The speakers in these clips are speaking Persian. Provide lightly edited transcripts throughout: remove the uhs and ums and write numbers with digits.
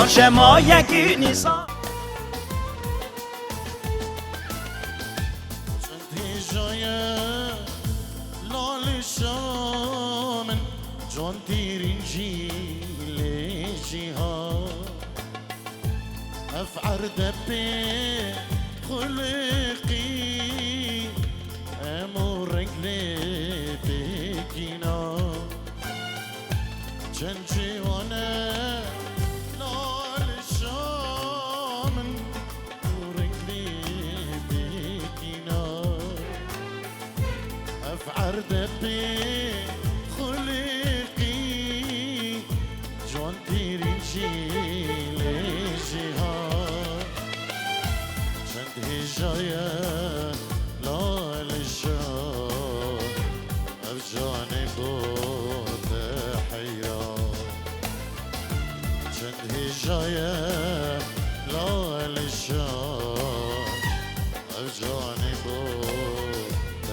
جان شما یکی نیسان چندی جای لال شامن جان دیرین جیل جیهان افعر دبی خلقی امو رجلي بگینا چند جوانه لال شامن رجلي بگینا افعر دبی خلقی جان دیرین جیل جیهان چند هجایه لال شام افجاني بود حیران چند هجایه لال شام افجاني بود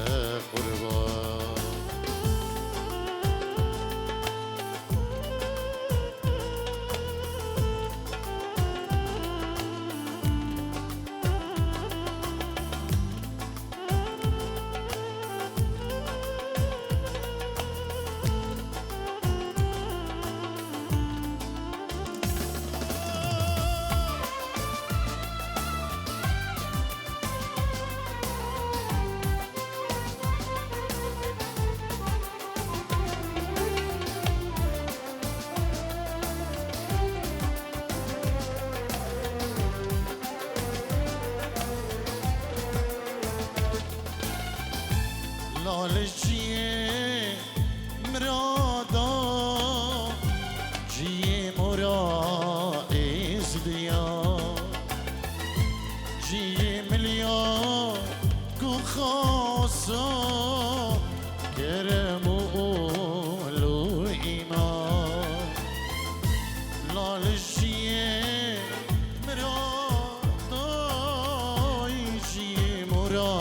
قربان لالجیه مرادا جیه مرا از دیا جیه ملیار کو خاصا کرم و اولو ایمان لالجیه مرادا جیه مرا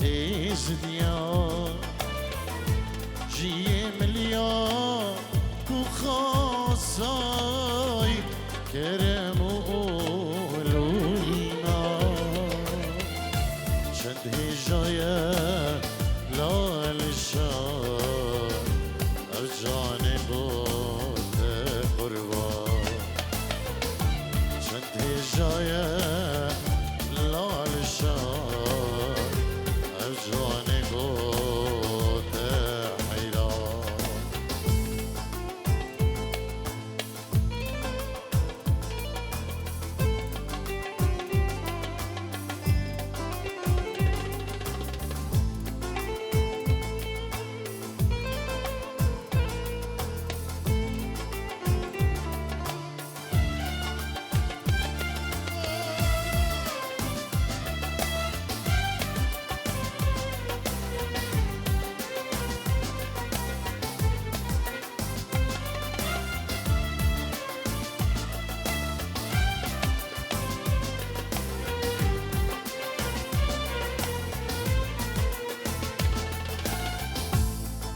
از دیا جیه ملیار کو خاصای کرم و اولو ایمان چند هجایه لال شان افجان بود قربان چند هجایه لال شان افجان بود حیران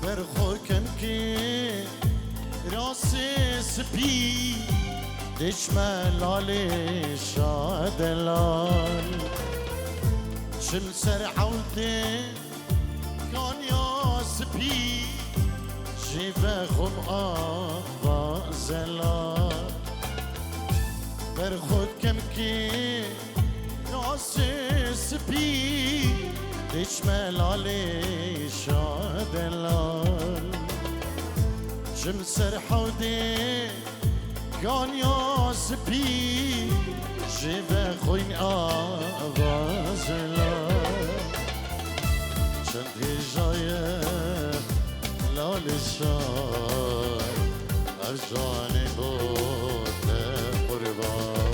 برخوکم که راس سپی دشملال شادلال شم سر عوده کان یا سپی جیبه خم آوازلال برخوکم که راس سپی دشملال شادلال شم سر حوده کان یا سپی جیبه خوین آوازلال چند هجایه لال شای افجاني بود قربان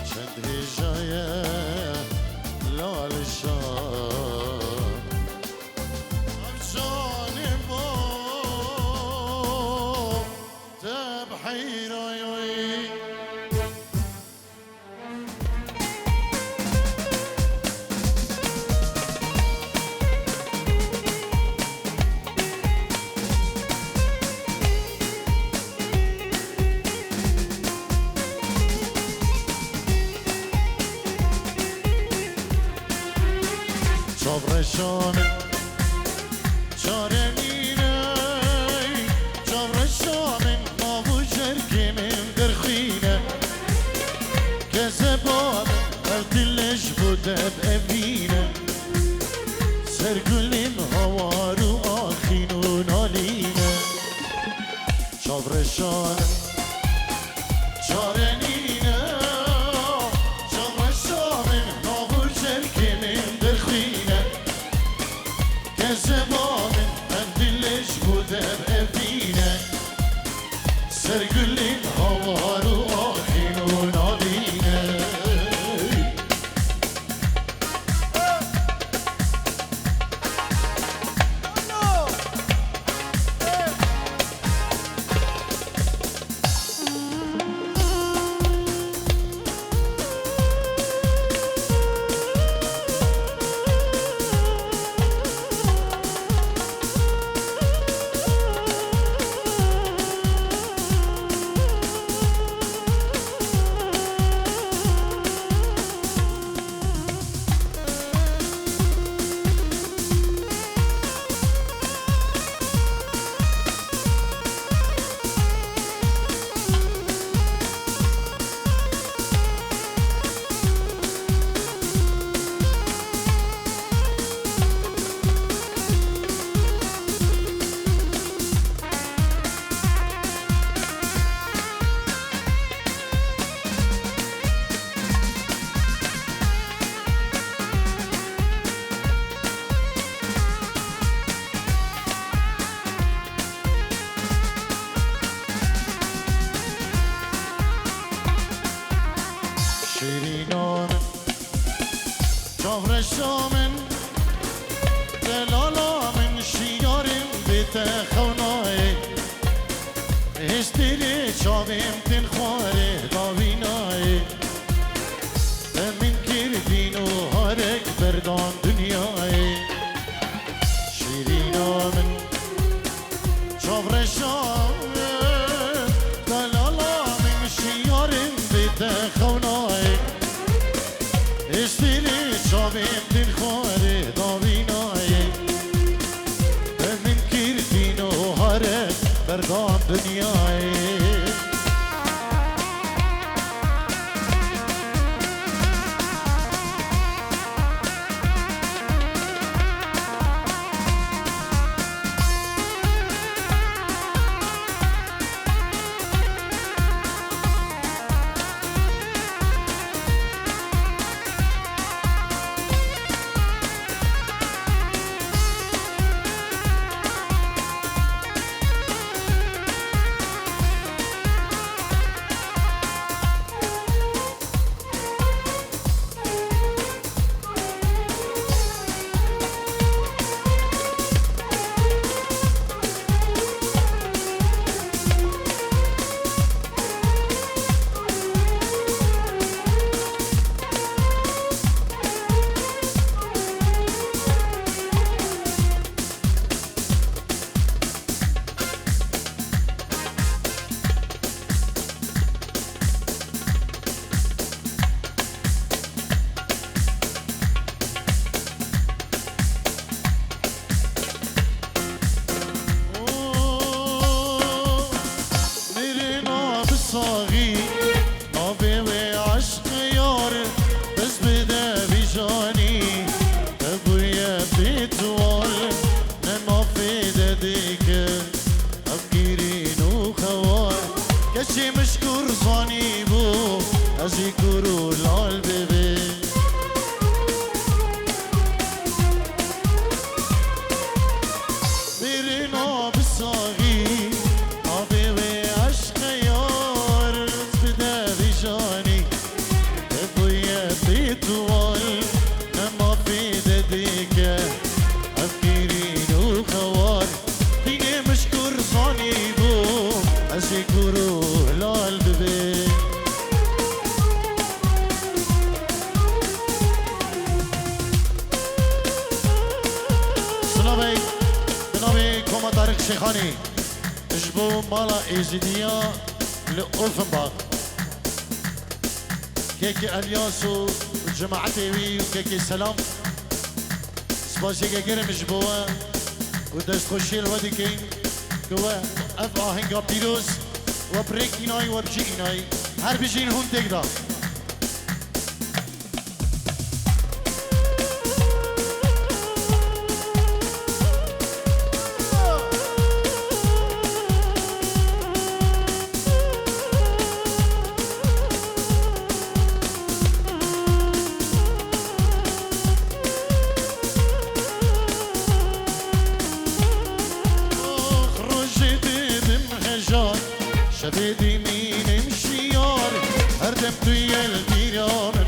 چند هجایه لال شای افجاني بود بحیرای چابرشان چارنینه چابرشان نابو جرگمیم درخینه که زبان دلش بوده ببینه سرگلین هوارو آخینو نالینه چابرشان چارنینه چابرشان نابو جرگمیم درخینه که زبان دلش بوده ببینه سرگلین هوارو آخینو نالینه شیرینان چابرشامن دلالامن شیارم بیت خونای هستیری چاویم تن خواره داوینای من کردین و هارک بردان دنیای شیرینان چابرشامن دلالامن شیارم بیت خونای استیلی چاویم تن خواره داوینای من کردین و هارک بردان دنیای صاغي نابي وعشق يار بس بدا بجاني ابويا بيتوال ننافي دديك افكيرين وخوار كشي مشكور صاني بو ازي كورو لالبيبي بيرنا بالصاغي طوال نما في دديك افكيرين وخوار ديني مشكور صانيبو اشكرو لالبي سلامي بنامي كوما طارق شيخاني اجبو مالا ايزيديا لأوفنباغ كيكي الياس وجماعتي وي وكيكي سلام سباسي كيرمش بوا ودست خوشي الودي كين كوا اف آهنگا بيروز وبريكيناي وبجيناي هر بجين هون تقدا شبيدي مين مشيار هردم توی البيران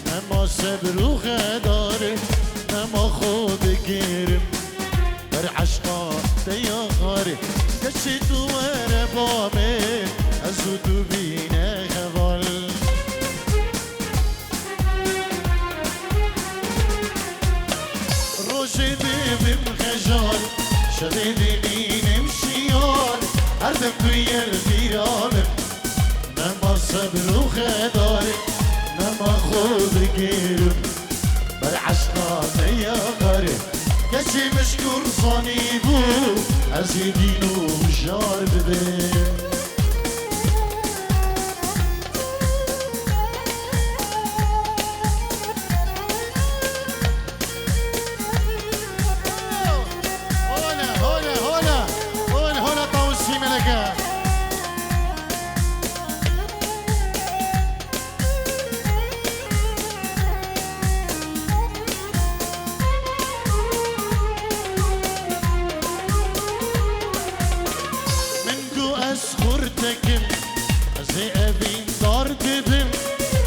نما صبر و خداره نما خود گیرم بر عشقا دیاره کشی تو ور بامه از تو بینه خوال روشی بیم خجال شبیدی مین مشیار هردم توی البيران نما صبر و خداره نما خود گیرم بر عشقا دیاره کسی مشکور صانی بو از دین و جار ببه خورتكم زي أبين دار دبم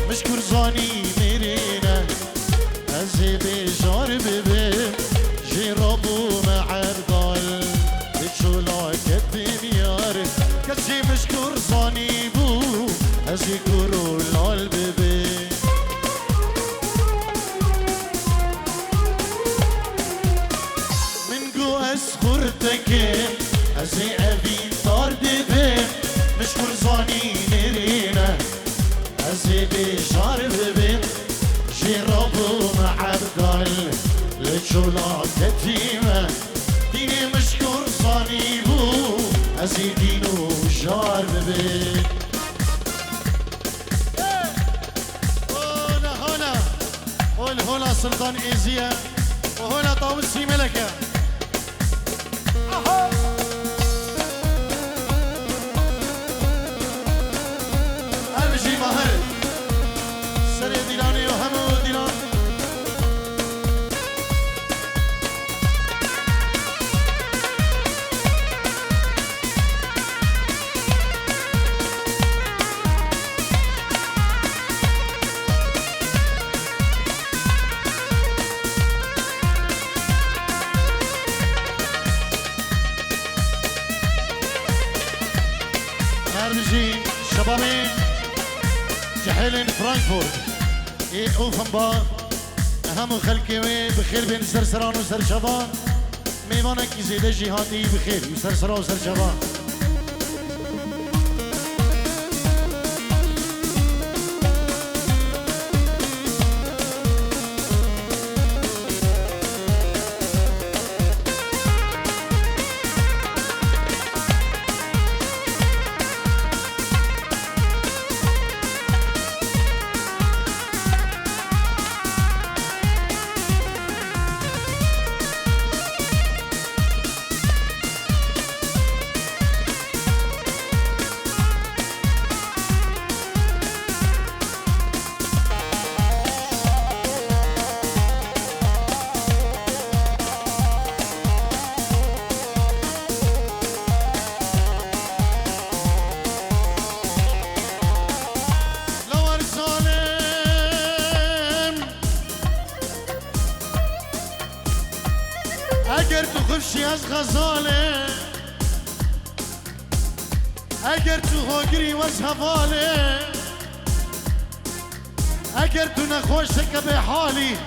مشكور زاني مرينا زي بجار ببم جي ربو معردال بتشولا كالدنيار كالشي مشكور زاني بو زي كورو لال ببم من جو أسخورتكم زي أبين دار دبم مشكور زاني نرينا أزي بشار ببن جي ربو معبدال لجولا كتيمة ديني مشكور زاني بو أزي دينو جار ببن هنا سلطان إيزيا وهنا طاوسي ملكة شبابين جحيلين فرانكفورت ايه اوفنباخ اهم خلقي بخير بين سرسران وسرشبان ميمانك زيده جهادي بخير وسرسران وسرشبان اگر تو خوشی از غزاله اگر تو هاگری و از حواله اگر تو نخوشک به حالی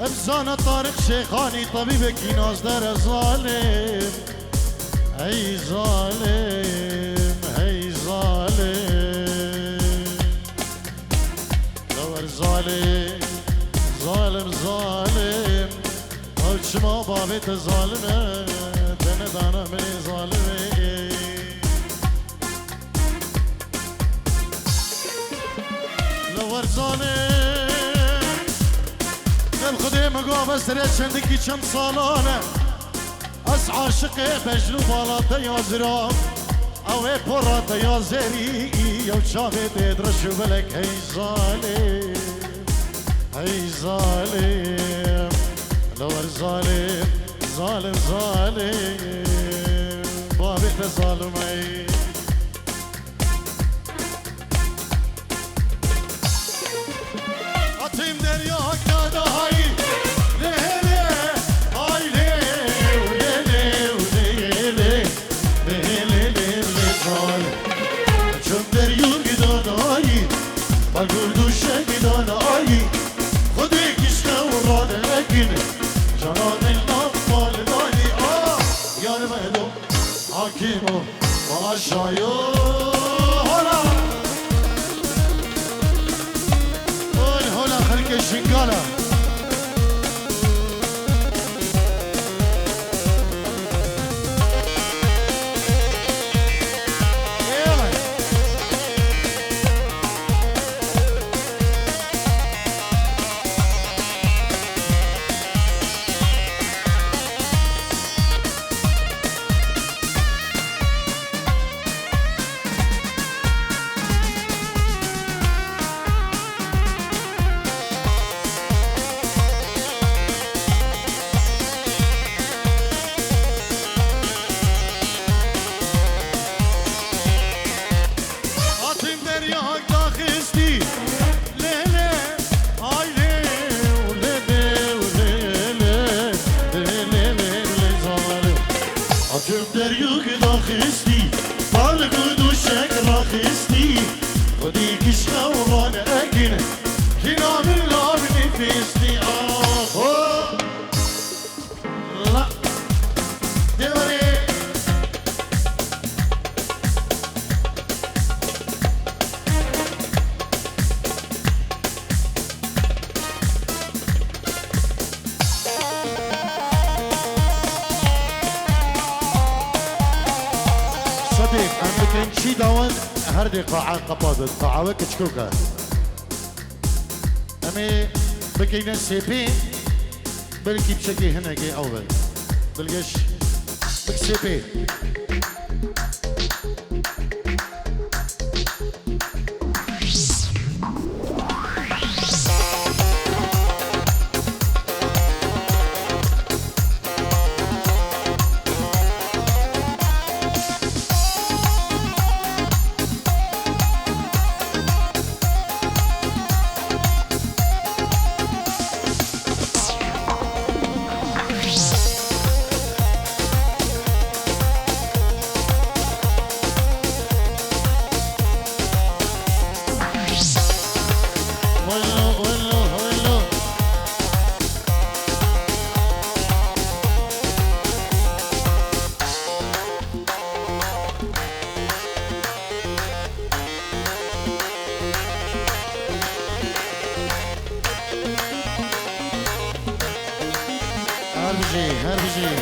افزان طارق شیخانی طبیب کی نازدار ظالم ای ظالم ای ظالم دور ظالم ظالم ظالم شما بابت ظالمه دنه دانا من ظالمه لور ظالم دل خدي مقابل سريت شندكي كم صالانه از عاشق بجلو بالا یا زرام او پرات یا زری یو چاوه دیدرش بلک هی ظالم هی ظالم لور ظالم ظالم ظالم بابت ظالم ای اتیم دریا دادا هایی بقول دوشه دانایی خودی کشته و رانه نگینه جنان النفال دانی یار مهدو حاکیمو ماشایو هلا هلا خلق شنگالا چی داون هر دی قاعه قباضت قاعه وک چکوکا امی بکینه سپی بلکی بشکی هنگی اول بلگش بک سپی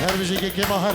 هر بجی که ما هر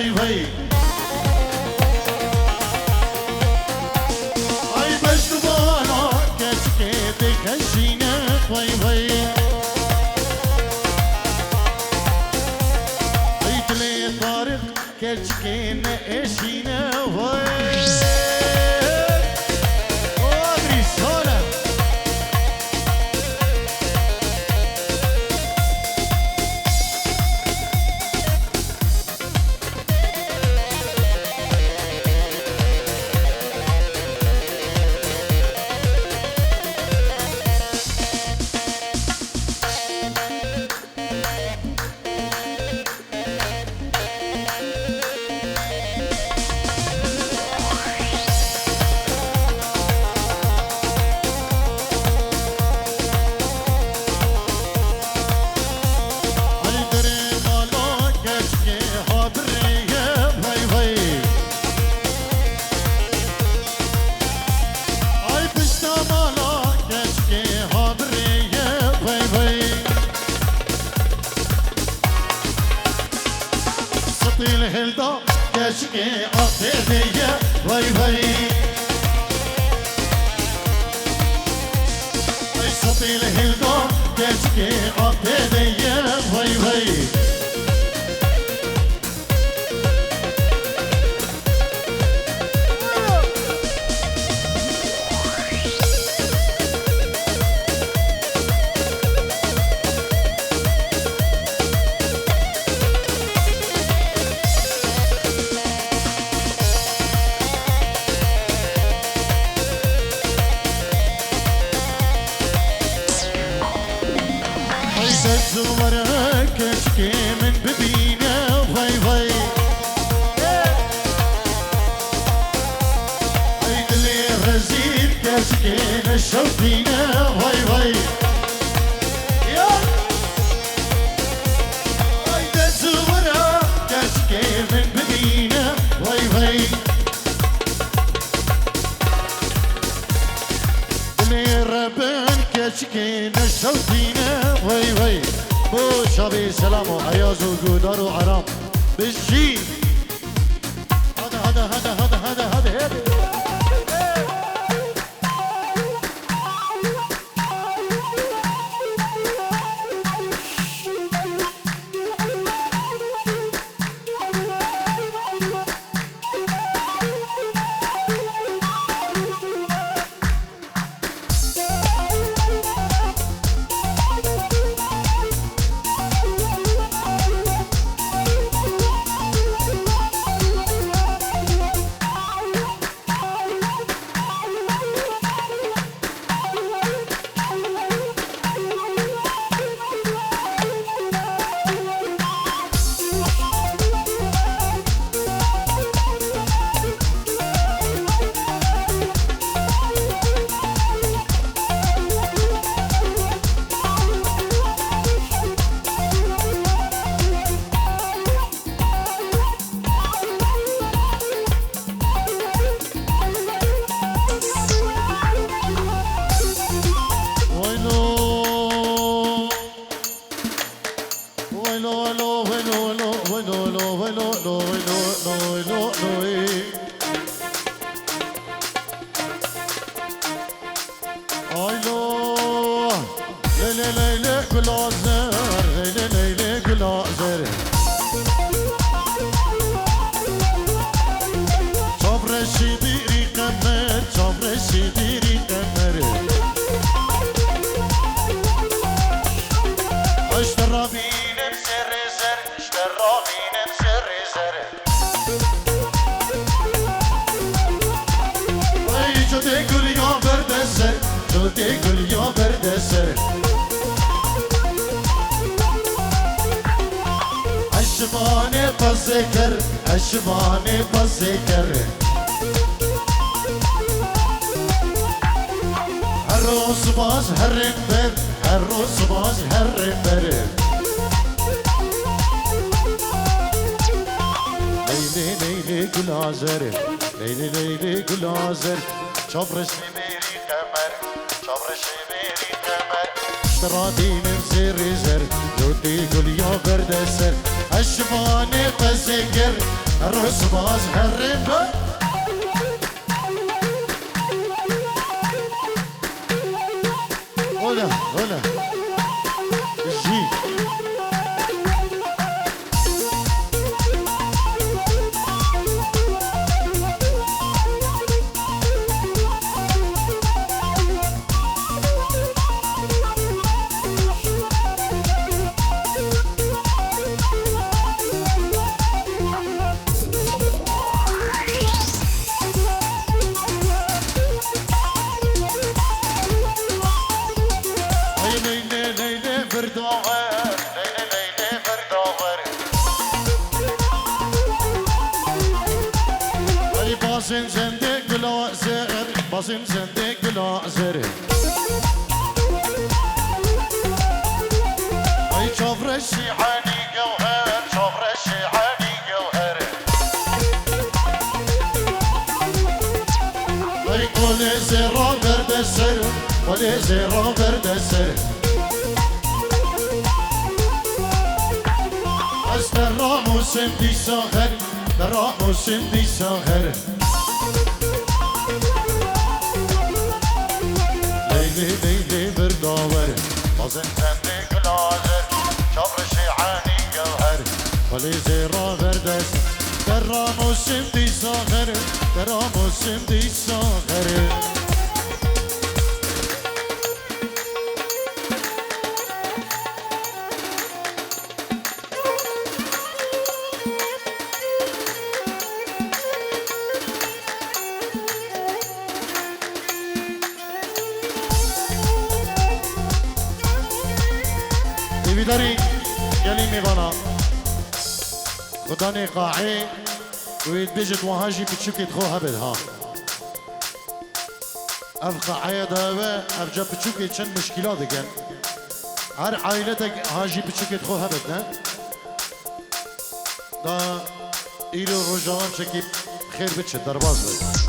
وای وای ای بشت بالا کچکه بکشینه وای وای ای دلی طارق کچکه نشینه وای الهلدا کشکه آتیه وای وای ای صوت الهلدا کشکه آتیه وای وای زمره کشکه من ببینه وای وای ای دلی رزید کشکه نشوفینه وای وای ای ده زمره کشکه من ببینه وای وای دلی ربن کشکه نشوفینه وای وای بو شبی سلام و عیاز و گودار و عرام بشی هده اشبانه بذكر الروس باز هرمبر الروس باز هرمبر ليلي ليلي كل عزر ليلي ليلي كل عزر شبرش ميري قمر شبرش ميري قمر اشترادي من زر زر جودي كل يوم بردسر اشبانه بذكر الرس باز هرب هلا هلا الجي باسم زندق بلا زهر باسم زندق بلا زهر اي شوفر الشيعاني جوهر شوفر الشيعاني جوهر اي قولي زيرو برد السر قولي زيرو برد السر الراموس دي ساهر الراموس دي ساهر ليلي ليلي برداور بازن زندي قلازر شبر شيعاني جوهر ولي زيرا بردس الراموس دي ساهر الراموس دي ساهر داری یعنی میوانا خدا نقاعی وید بیجت وهاجی بچوکت خو هبد ها اف قاعیه داوه اف جا بچوکت چند مشکلات دگن هر عائلتك هاجی بچوکت خو هبد نه دا ایرو رجان چکی خیر بچه درباز بید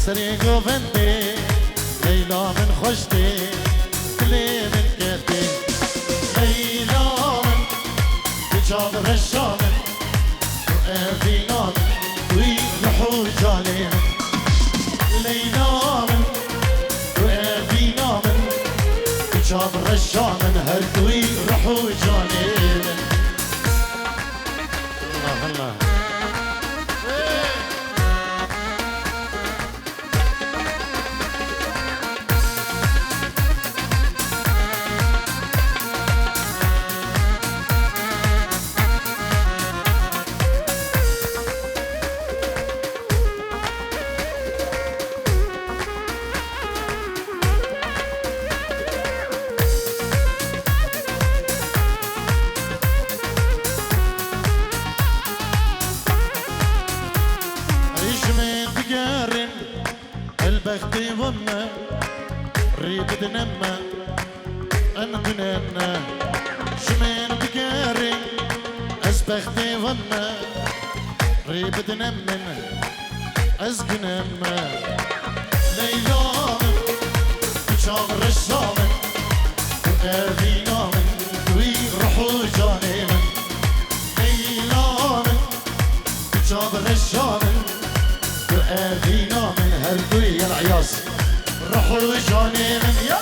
سريقو بندي ليلى من خشتي كلي من كتي ليلى من بجاب رشامن وأبينا من ويلحو جاني ليلى من وأبينا من بجاب رشامن هردوي رحو جاني الله الله بختي وما ريد دنما أنا دننا شمين بقاري أسبختي وما ريد دنما أزقنما ليلى بشاغر الشامن وأبينا من ويروحوا جاني من ليلى بشاغر الشامن وأبينا من هالدوي يا العياز روحوا جاني من يا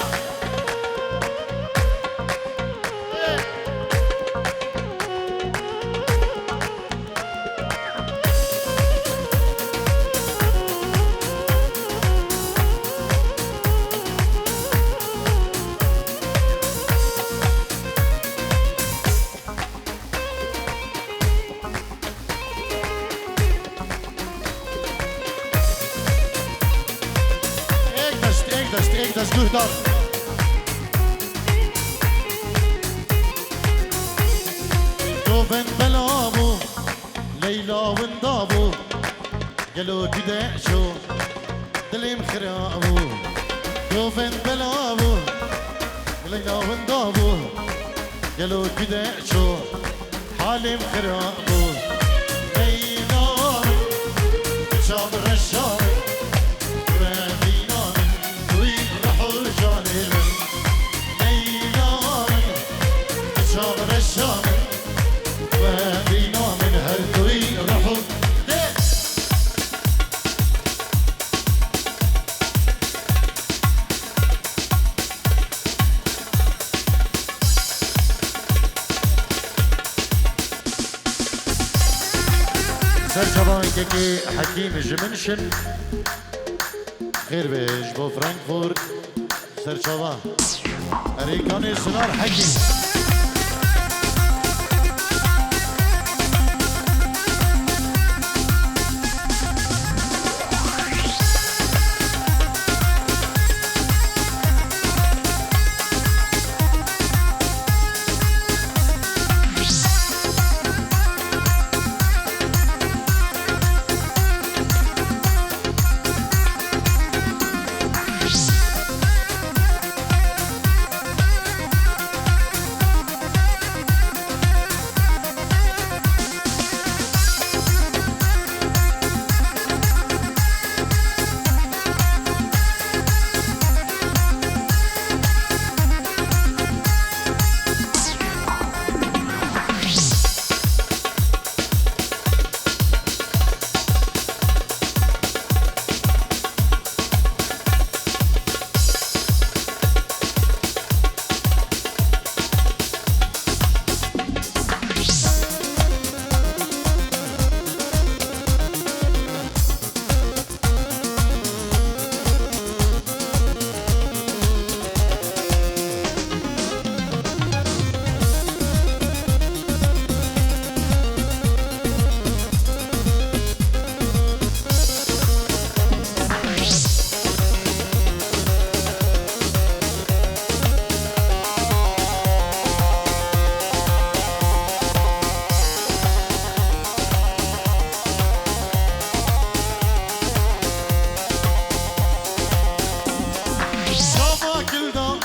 دستیک دست گوه دار دوفن بلابو ليلى وندابو قالوا كده شو دليم خرابو دوفن بلابو ليلى وندابو قالوا كده شو حالي مخرابو ليلى شاب الرشام رابينا وين راحوا جانب ليلى شاب الرشام رابينا من هردوي راحوا سر جوانكي حكيم جمنشن خير بيش بو فرانكفورت سر جوان أريكاني سنار حكيم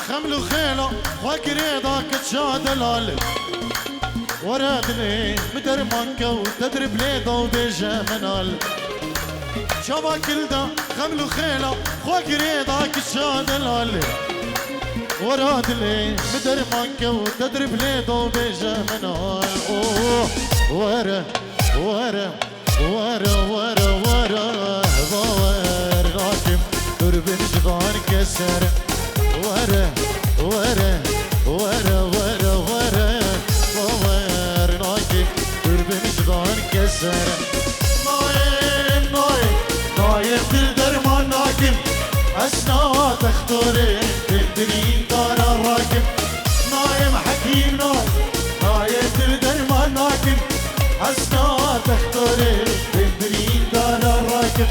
خملو خيلو وكريضا كتشاد العلم ورادني مدر مانكو تدرب ليضا وبيجا منال شابا كلدا خملو خيلو وكريضا كتشاد العلم ورادني مدر مانكو تدرب ليضا وبيجا منال ورا ورا ورا ورا ورا ور راكم درب جبان كسر ورا ورا ورا ورا ورا ور نايم درب جبان كسر نايم نايم نايم دل درمان ناكم أسنا تختوري تدرين دار الراكب نايم حكيم نايم نايم دل درمان ناكم أسنا تختوري تدرين دار الراكب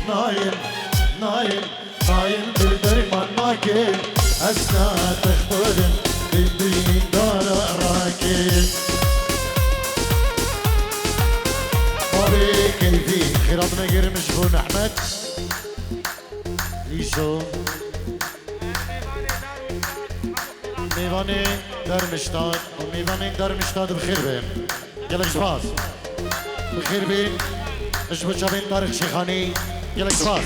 نايم نايم نايم دل درمان ناكم أسنا تختوري تدرين دار الراكب بابي كيفي خيراتنا غير مشغول أحمد ایشو میوانی درمشتاد و میوانی درمشتاد بخیر بیم گلک سپاس بخیر بیم اش بچابین تاریخ شیخانی گلک سپاس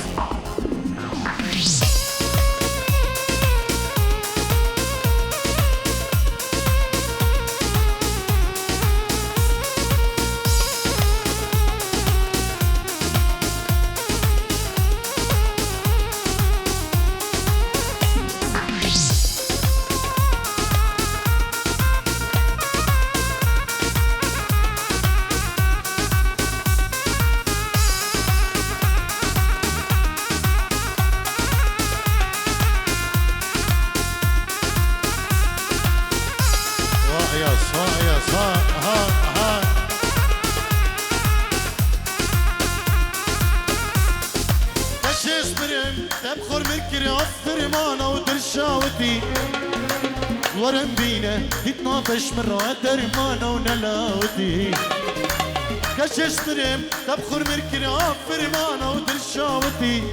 تبخر مركري أفر مانا ودرشاوتي ورم بينا 12 مرة درمانا ونلاوتي كشش ترم تبخر مركري أفر مانا ودرشاوتي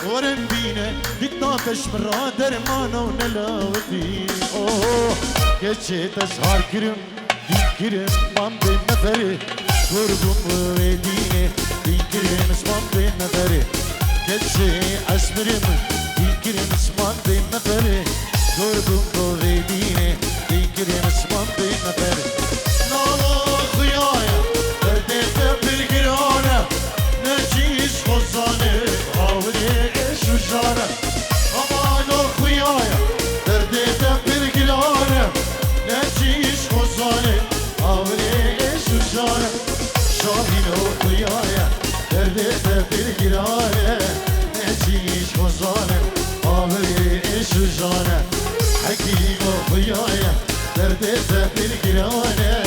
ورم بينا 12 مرة درمانا ونلاوتي أوه كشيت أسهر كرم دي كرم مام بين نفري قربم وديني دي كرم اسمام بين نفري كشي أسمرم دي كرم اسمام بين نفري قربم وديني دي كرم اسمام بين نفري نالا خيايا دردت بالقرانة نجيش خزانة هاولي إيش وجارة أمانو خيايا دردت بالقرانة نجيش خزانة هاولي إيش وجارة شاهينو خيايا دردت بالقرانة نجيش خزانة هاولي إيش وجارة حكيمو خيايا دردت بالقرانة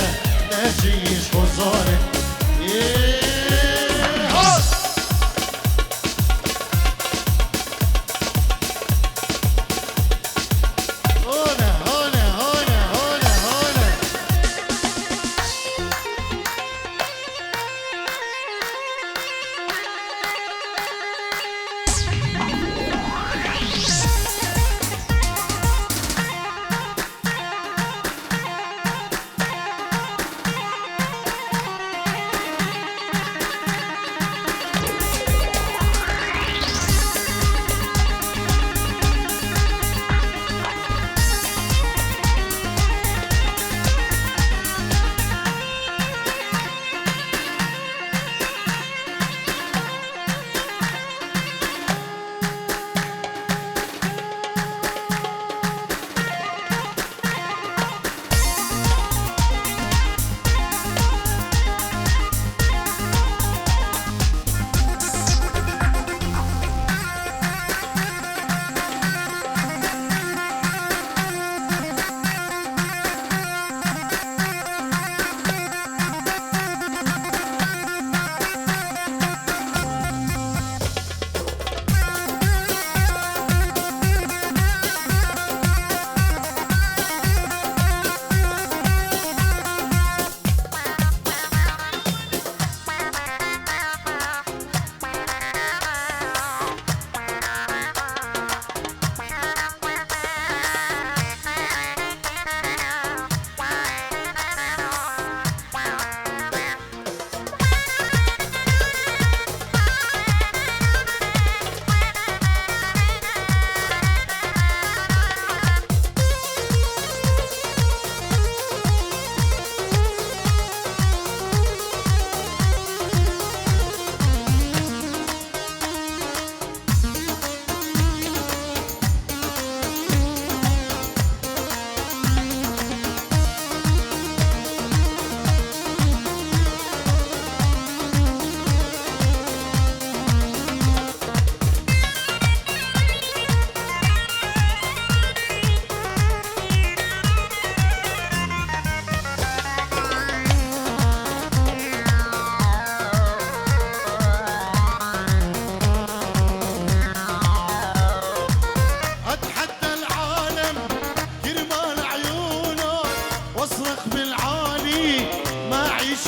نجيش خزانة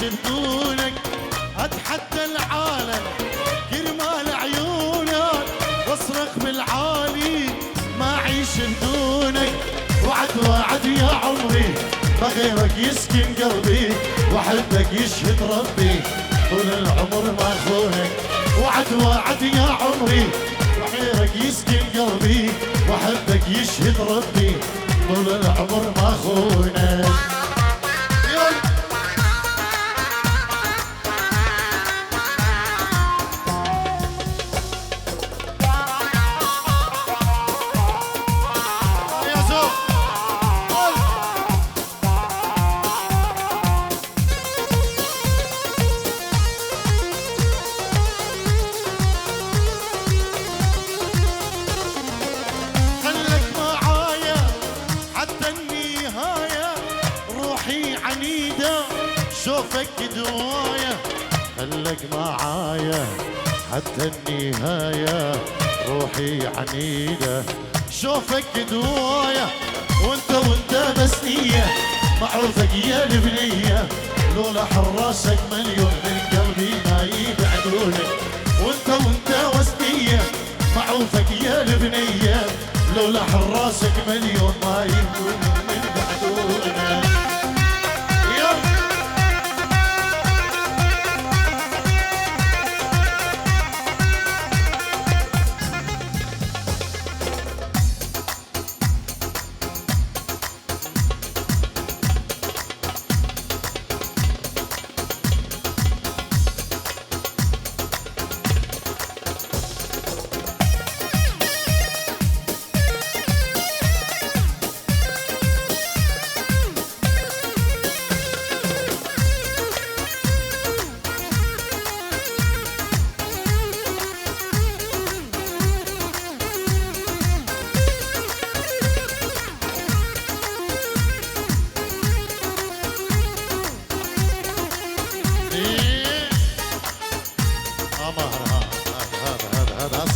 بدونك اتحدى العالم كرمال عيونك واصرخ بالعالي ما اعيش بدونك وعد يا عمري بغيرك يسكن قلبي وحبك يشهد ربي طول العمر ما اخونك وعد يا عمري بغيرك يسكن قلبي وحبك يشهد ربي طول العمر ما اخونك. شوفك دوايا خلك معايا حتى النهاية روحي عنيدة شوفك دواية وانت بس نية معروفك يا البنية لولا حراسك مليون من قلبي ما يبعدونك وانت وسنية معروفك يا البنية لولا حراسك مليون ما يبعدونك من بعدونك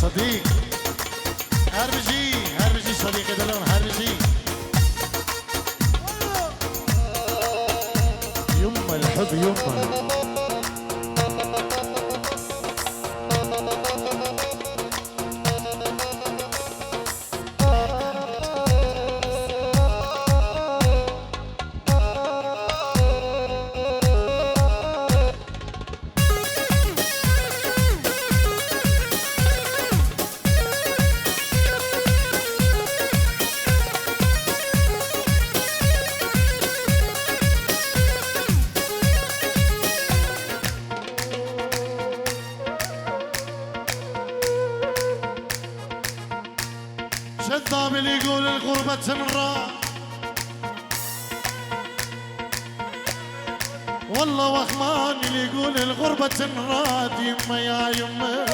صديق هربجي صديقي دلون هربجي يما الحب يما شذاب اللي يقول الغربة تنرى والله وخمان اللي يقول الغربة تنراد يما يا يما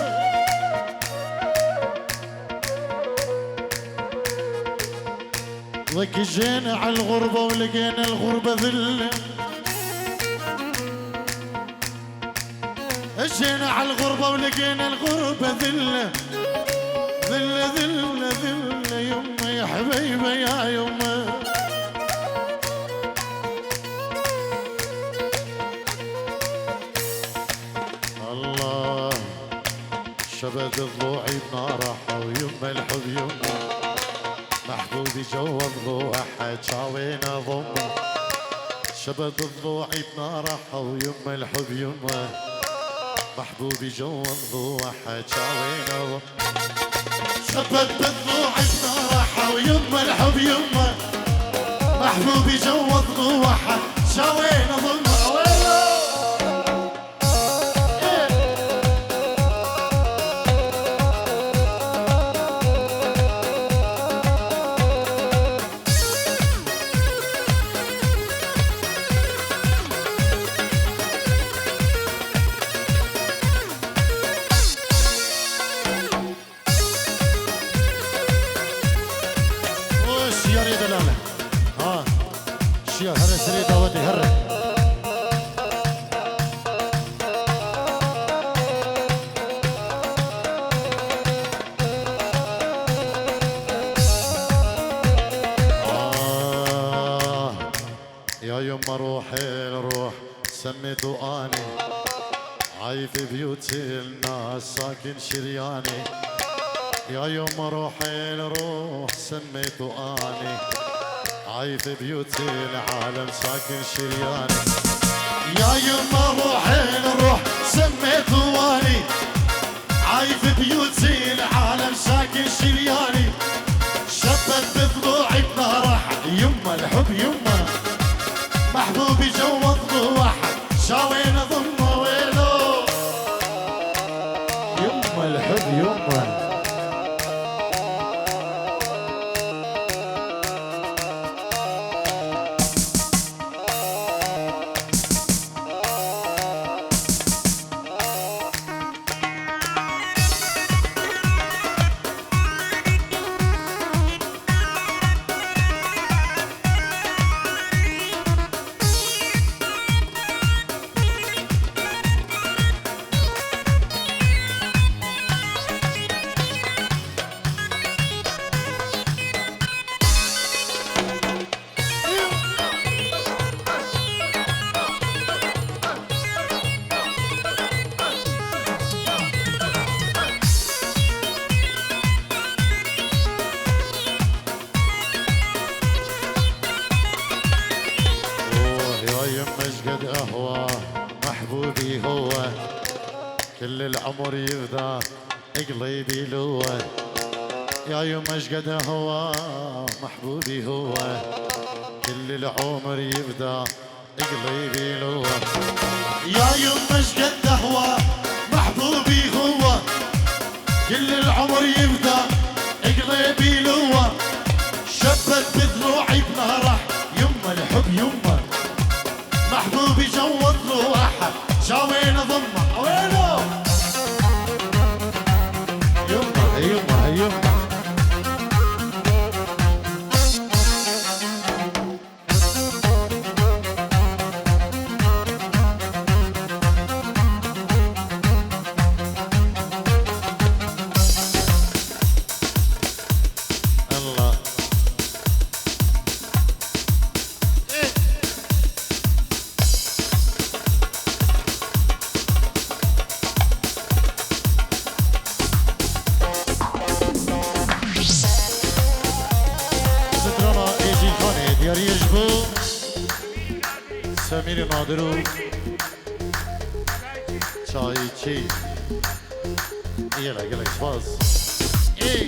ضك جينا على الغربة ولقينا الغربة ذلة جينا على الغربة ولقينا الغربة ذلة ذلة ذلة ذلة يما يا حبيبة يا يما الله شبد ضلوعي بنارحة ويما الحب يما محبوبي جوا ضلوعها تشاوينا ضمه شبد ضلوعي بنارحة ويما الحب يما محبوبي جوا ضلوعها تشاوينا ضمه شبت بالضوعي بنارحة ويما الحب يما محبوبي جوا ضلوعها شاوينا ضمه شيا هر سري داودي هر يا يما روحي الروح سميته اني عايف بيوت الناس ساكن شرياني يا يما روحي الروح سميته اني عايف بيوت العالم ساكن شرياني يا يما روحي الروح سميته واني عايف بيوت العالم ساكن شرياني شبت بضلوعي بنارحة يما الحب يما محبوبي جوا ضلوعها شاوينا ضمه ويلو يما الحب يما محبوبي هو كل العمر يفدى قلبي لوه يا يوم اشقد هو محبوبي هو كل العمر يفدى قلبي لوه يا يوم اشقد هو محبوبي هو كل العمر يفدى قلبي لوه شبت بضلوعي بنهره يما الحب يما محبوبي جوط روحه شاوين ضمه وينه يما يما يما الله سترنا ايجي خاني ديار يجبو سمير نادرو چای چی يلا يلا باز ايه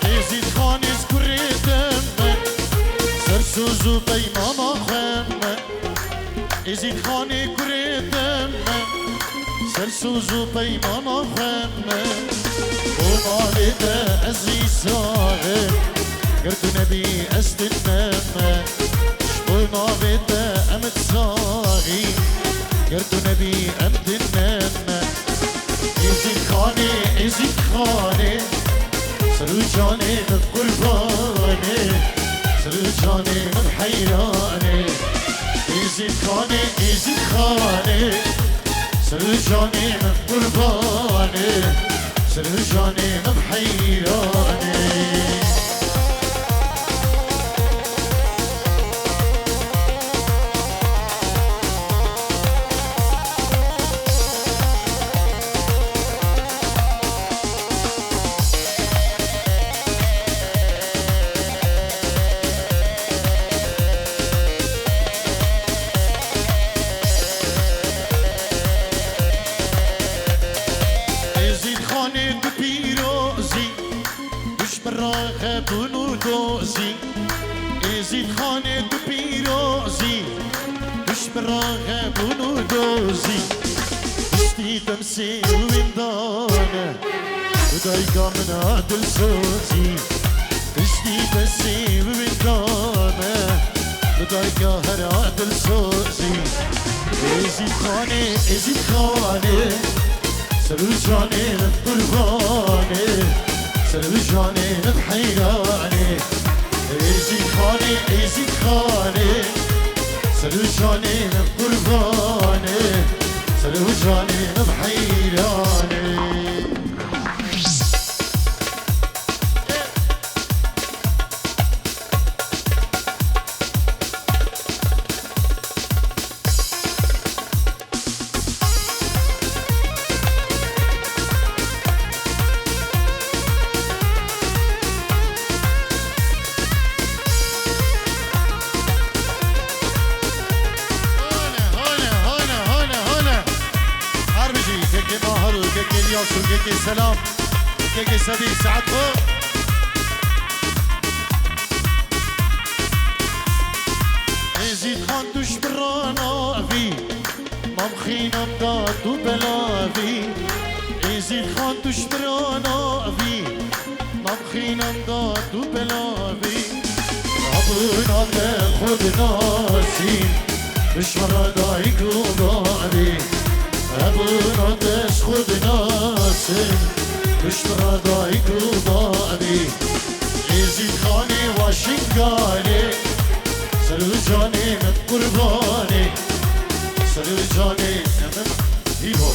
يزيد خاني سكريتم سرسوزو بيماما خم يزيد خاني كريتم سرسوزو بيماما خم ومالده أزي ساغر قرد نبي أسد النم ومالده أمد صاغي قرد نبي أمد النم يزيد خاني سروجاني من قرباني سروجاني من حيراني يزيد خاني سروجاني من قرباني سروجاني من حيراني يزيد خاني ببيروزي مش براغب ونودوزي يزيد خاني ببيروزي مش براغب ونودوزي اشتي تمسي ويندانه ودايقة من عدل صوتي اشتي تمسي ويندانه ودايقة هر عدل صوتي يزيد خاني سروجاني قرباني سروجاني بحيراني يزيد خاني سروجاني قرباني سروجاني بحيراني كيكي سلام كيكي سبي سعدكم يزيد خان دوش برانا في ممخينا بدات وبلا في يزيد خان دوش برانا في ممخينا بدات وبلا في ربنا تاخد ناسي مش مرة دايك وضاري ربنا تاخد ناسي مش مرة دايك وضاري يزيد خاني واشنقاني سروجاني من قرباني سروجاني من هيهو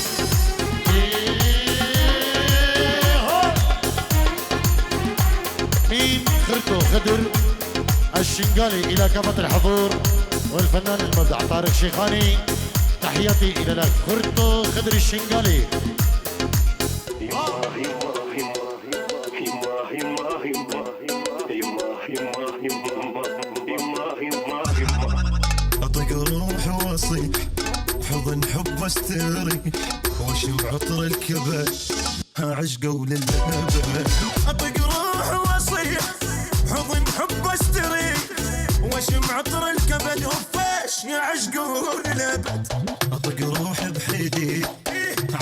خرطو خدر الشنقالي إلى كافة الحضور والفنان المبدع طارق شيخاني تحياتي إلى لك خرطو خدر الشنقالي. أطق روح واصيح حضن حب واستري واشم عطر الكبد عشق وللبد. أطق روح واصيح حضن حب واستري واشم عطر الكبد وفاش يا عشق وللبد. أطق روح بحيدي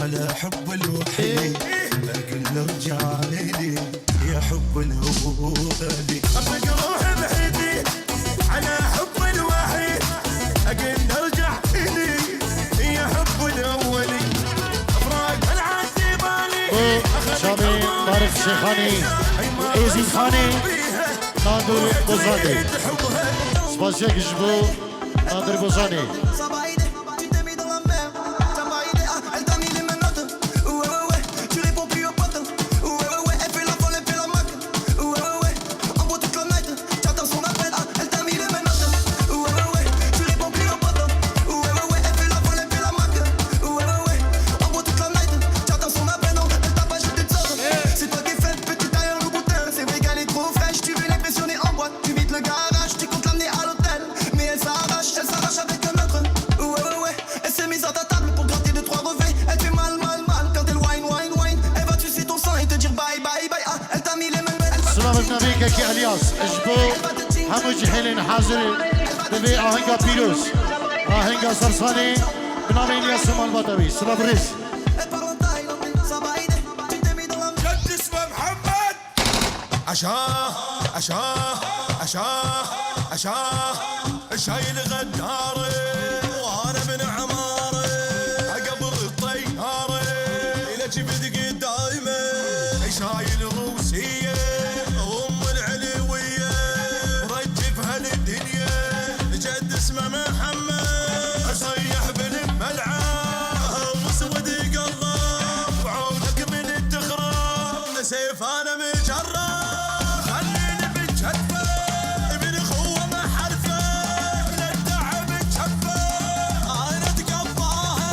على حب الوحيد لكن ارجع لي يا حب الأولي. أطق روح بحيدي على حب الوحيد أقل ارجع إلي يا حب الأولي. أفراق العادي بالي شامي طارق شيخاني ايزي خاني نادر بوزاني سباسيك جبو نادر بوزاني. كي الياس اجبو همو جحيلين حاضرين دبي اهنگا بيروس اهنگا سرساني بنام الياس مالباتوي سلابريس. جد اسمه محمد عشاه عشاه عشاه عشاه شايل غداري وانا من عماري قبل الطياري الى جبدك دايما شايل روسيه اسمه محمد اصيح بالملعب وسود قلب وعودك من التخرب سيف انا مجرب خليني بتشفى ابن اخوه ما حرفه من التعب تشفى انا اتقضاها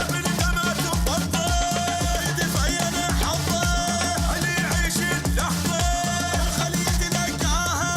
ابن دمه تفضى يدفين حظه اللي يعيش اللحظه خلي يتلقاها.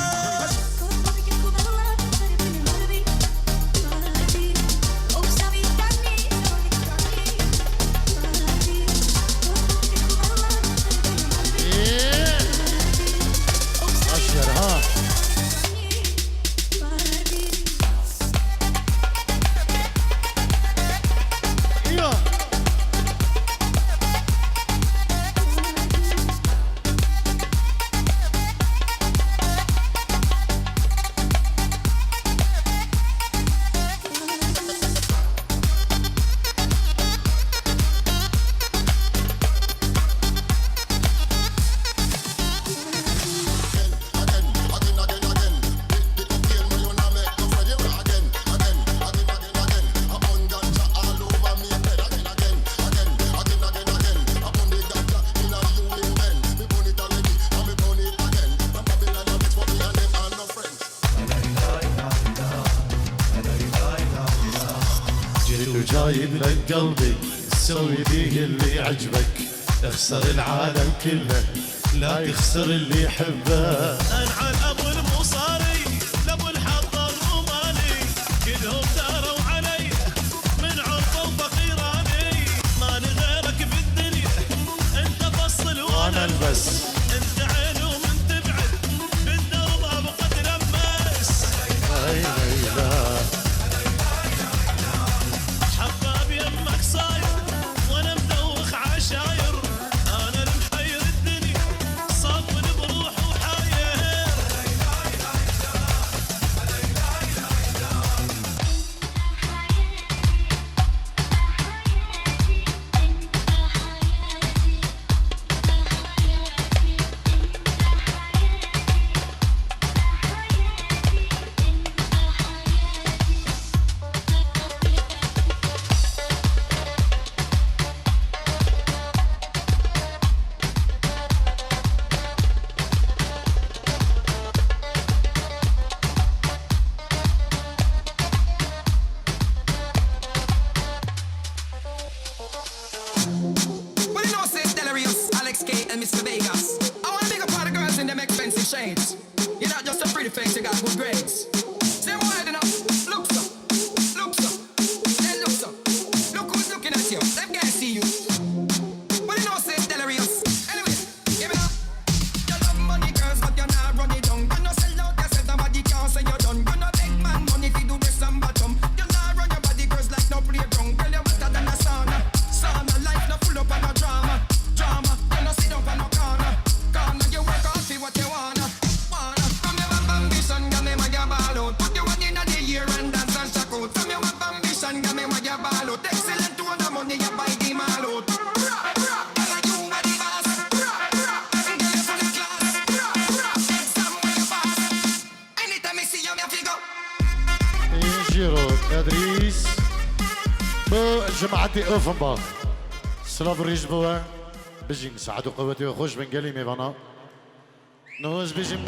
جايب لك قلبي سوي بيه اللي عجبك اخسر العالم كله لا يخسر اللي يحبه. انعى الابو المصاري لابو الحظ الروماني كلهم داروا علي من عرفه وفقيراني ماني غيرك في الدنيا انت فصل وانا البس انت عين ومن تبعد بالدرب ابقى تلمس. حباب يمك صاير وانا مدوخ عشاير انا المحير الدنيا صابن بروح وحاير. Vegas. I wanna big up all the girls in them expensive shades. You're not just a pretty face, you got good grades. Say more than enough. Look so, look so, then look so. Look who's looking at you. Them guys see you. But you know, say it's delirious. Anyway, give it up. You love money, girls, but you're not running down. You know, sell out yourself, nobody can't say you're done. You know, big man money if you do this and bottom. You not run your body, girls, like no play drum. Girl, you're better than a sauna. Sauna life, no full up on no drama. Drama, you know, sit up on no corner. Corner, you work hard for what you wanna. From your ambition, got me when you ball out. Put you one in the year and dance and shock out. From your ambition, got me when you ball out. Excellent to the money, you buy the mal out. Girl, you are the boss. Girl, you full of class. Exam when you pass. Anytime I see you, me figure. ينجيرو تدريس بو جماعتي اوفنباخ سلاف الريج بوا بجين سعدو قوتي وخوش بن قلي ميفانا نوز بجين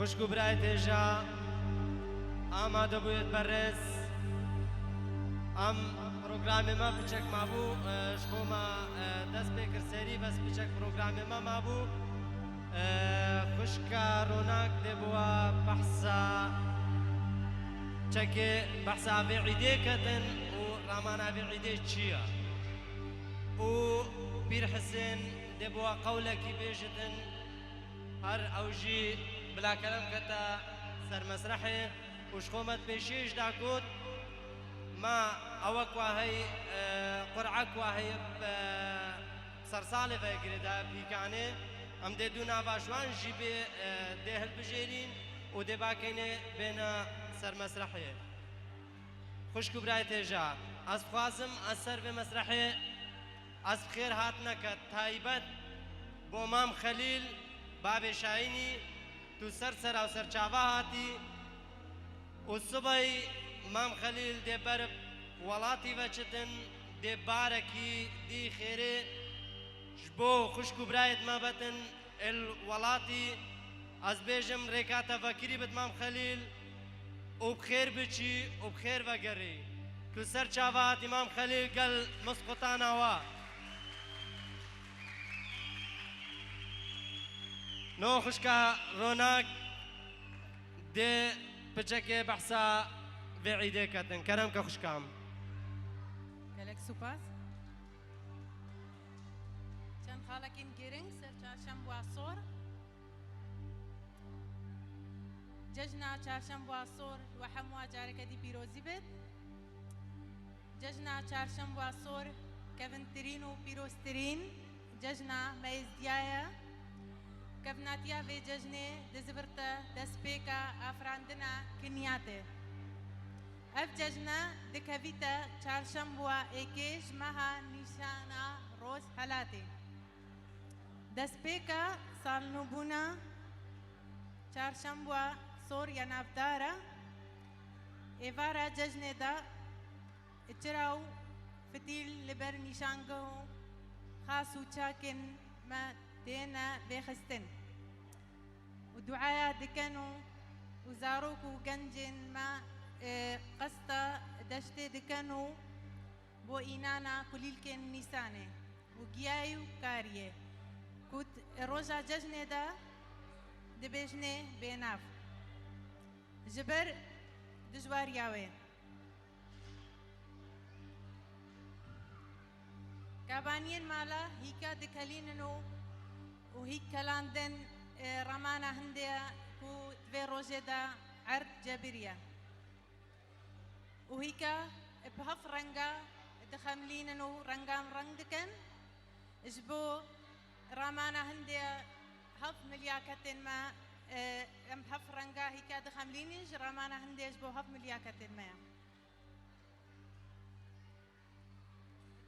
خوشکو برای تێژا ئامادە بوویت بەڕێز ئەم پرۆگرامێمە بچەک مابوو شخۆمە دەست پێ کرد سەری بەس بچەک پرۆگرامێمە مابوو خوشکە ڕۆناک دێبووە بەحسا چەکێ بەحسا ئاڤێ عیدێ کەتن و ڕامان ئاڤێ عیدێ چییە و پیر حسێن دێبووە قەولێکی بێژتن هەر ئەوژی بلاکەرم کەتە سەرمەسرەحێ وشخۆمەت پێشێش داکوت ما ئەوە کواهەی قورعە کواهەیە سەرساڵێ بەگرێدا پیکانێ ئەم دێ دوو ناڤاشوانژی بێ دێ هەلبژێرین و دێ باکەینێ بێنە سەرمەسرەحێ خوشک و برای تێژا ئەس بخوازم ئەس سەر بێ مەسرەحێ ئەس بخێر هاتنەکە تایبەت بۆ مام خەلیل بابێ شاینی تو سەر سەرا و سەرچاوە هاتی و سبەی مام خەلیل دێ بەر وڵاتی بەچتن دێ بارێکی دی خێرێ ji bo xuşk û birayet me betin el welatî ez bêjim rêka tevekirî bit mam Xelîl û bixêr biçî û bixêr vegerî tu ser çava hatî mam Xelîl gel misqutana we no xuşka ronak dê piçekê behsa vê îdê ketin kerem ke xuşkam gelek spas چند خالکین گرنگ سر چهارشنبه و عصر جشن چهارشنبه و عصر و همه جارکتی پیروزی بد جشن چهارشنبه و عصر کونترین و پیروزترین جشن میزدیایا کوناتیا و جشن دزبرت دسپیکا افراندنا کنیاته اف جشن دکویتا چهارشنبه و ایکش مها نیشانا روز حالاتی دەستپێکە ساڵنووبوونا چارشەمبووە سۆر یا ناودارە ئێوارە جەژنێدا چرا و فتیل لەبەر نیشانگە و خاس و چاکن مە تێنە بێخستن و دوعایا دکەن و زارۆک و گەنجێن مە قەستە دەشتێ دکەن و بۆ ئینانە کولیلکێن نیسانێ و گیای و کاریێ كوت روجا ججنة دا دبجنة بيناف جبر دجوار ياوي كابانين مالا هيكا دكاليننو وهيك كلاندن رمانا هنديا كو دفي روجة دا عرض جابريا وهيكا بهف رنجا دخمليننو رنجام رنجكن جبو رامانا هندي هف ملياكتين ما ام هف رنجا هيكا دخملينيش رامانا هندي جبو هف ملياكتين ما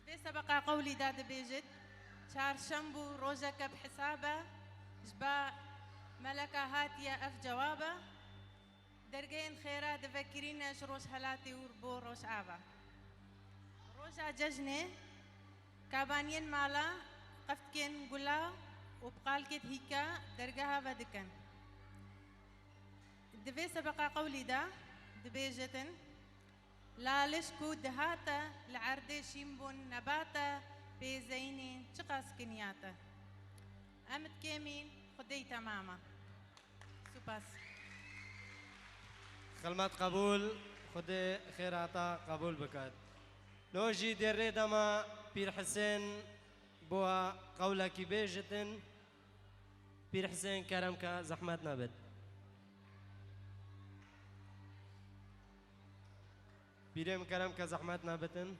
في سبقا قولي داد بيجد چهارشنبو روجك بحسابه جبا ملكا هاتيا اف جوابه درجين خيرا دفكرينش روش هلاتي وربو روش آبا روجا ججنه كابانين مالا قفتكن قلا وبقالكت هيكا درجها بدكن دبي سبقا قولي دا دبي جتن لا لشكو دهاتا العردة شيمبون نباتا بيزينين شقاس كنياتا أمت كيمين خدي تماما سوباس خلمت قبول خدي خيراتا قبول بكات نوجي دير دما بير حسين بوا قولك بيجتن بير حسين كرمك زحمت نابد بيرم كرمك زحمت نابتن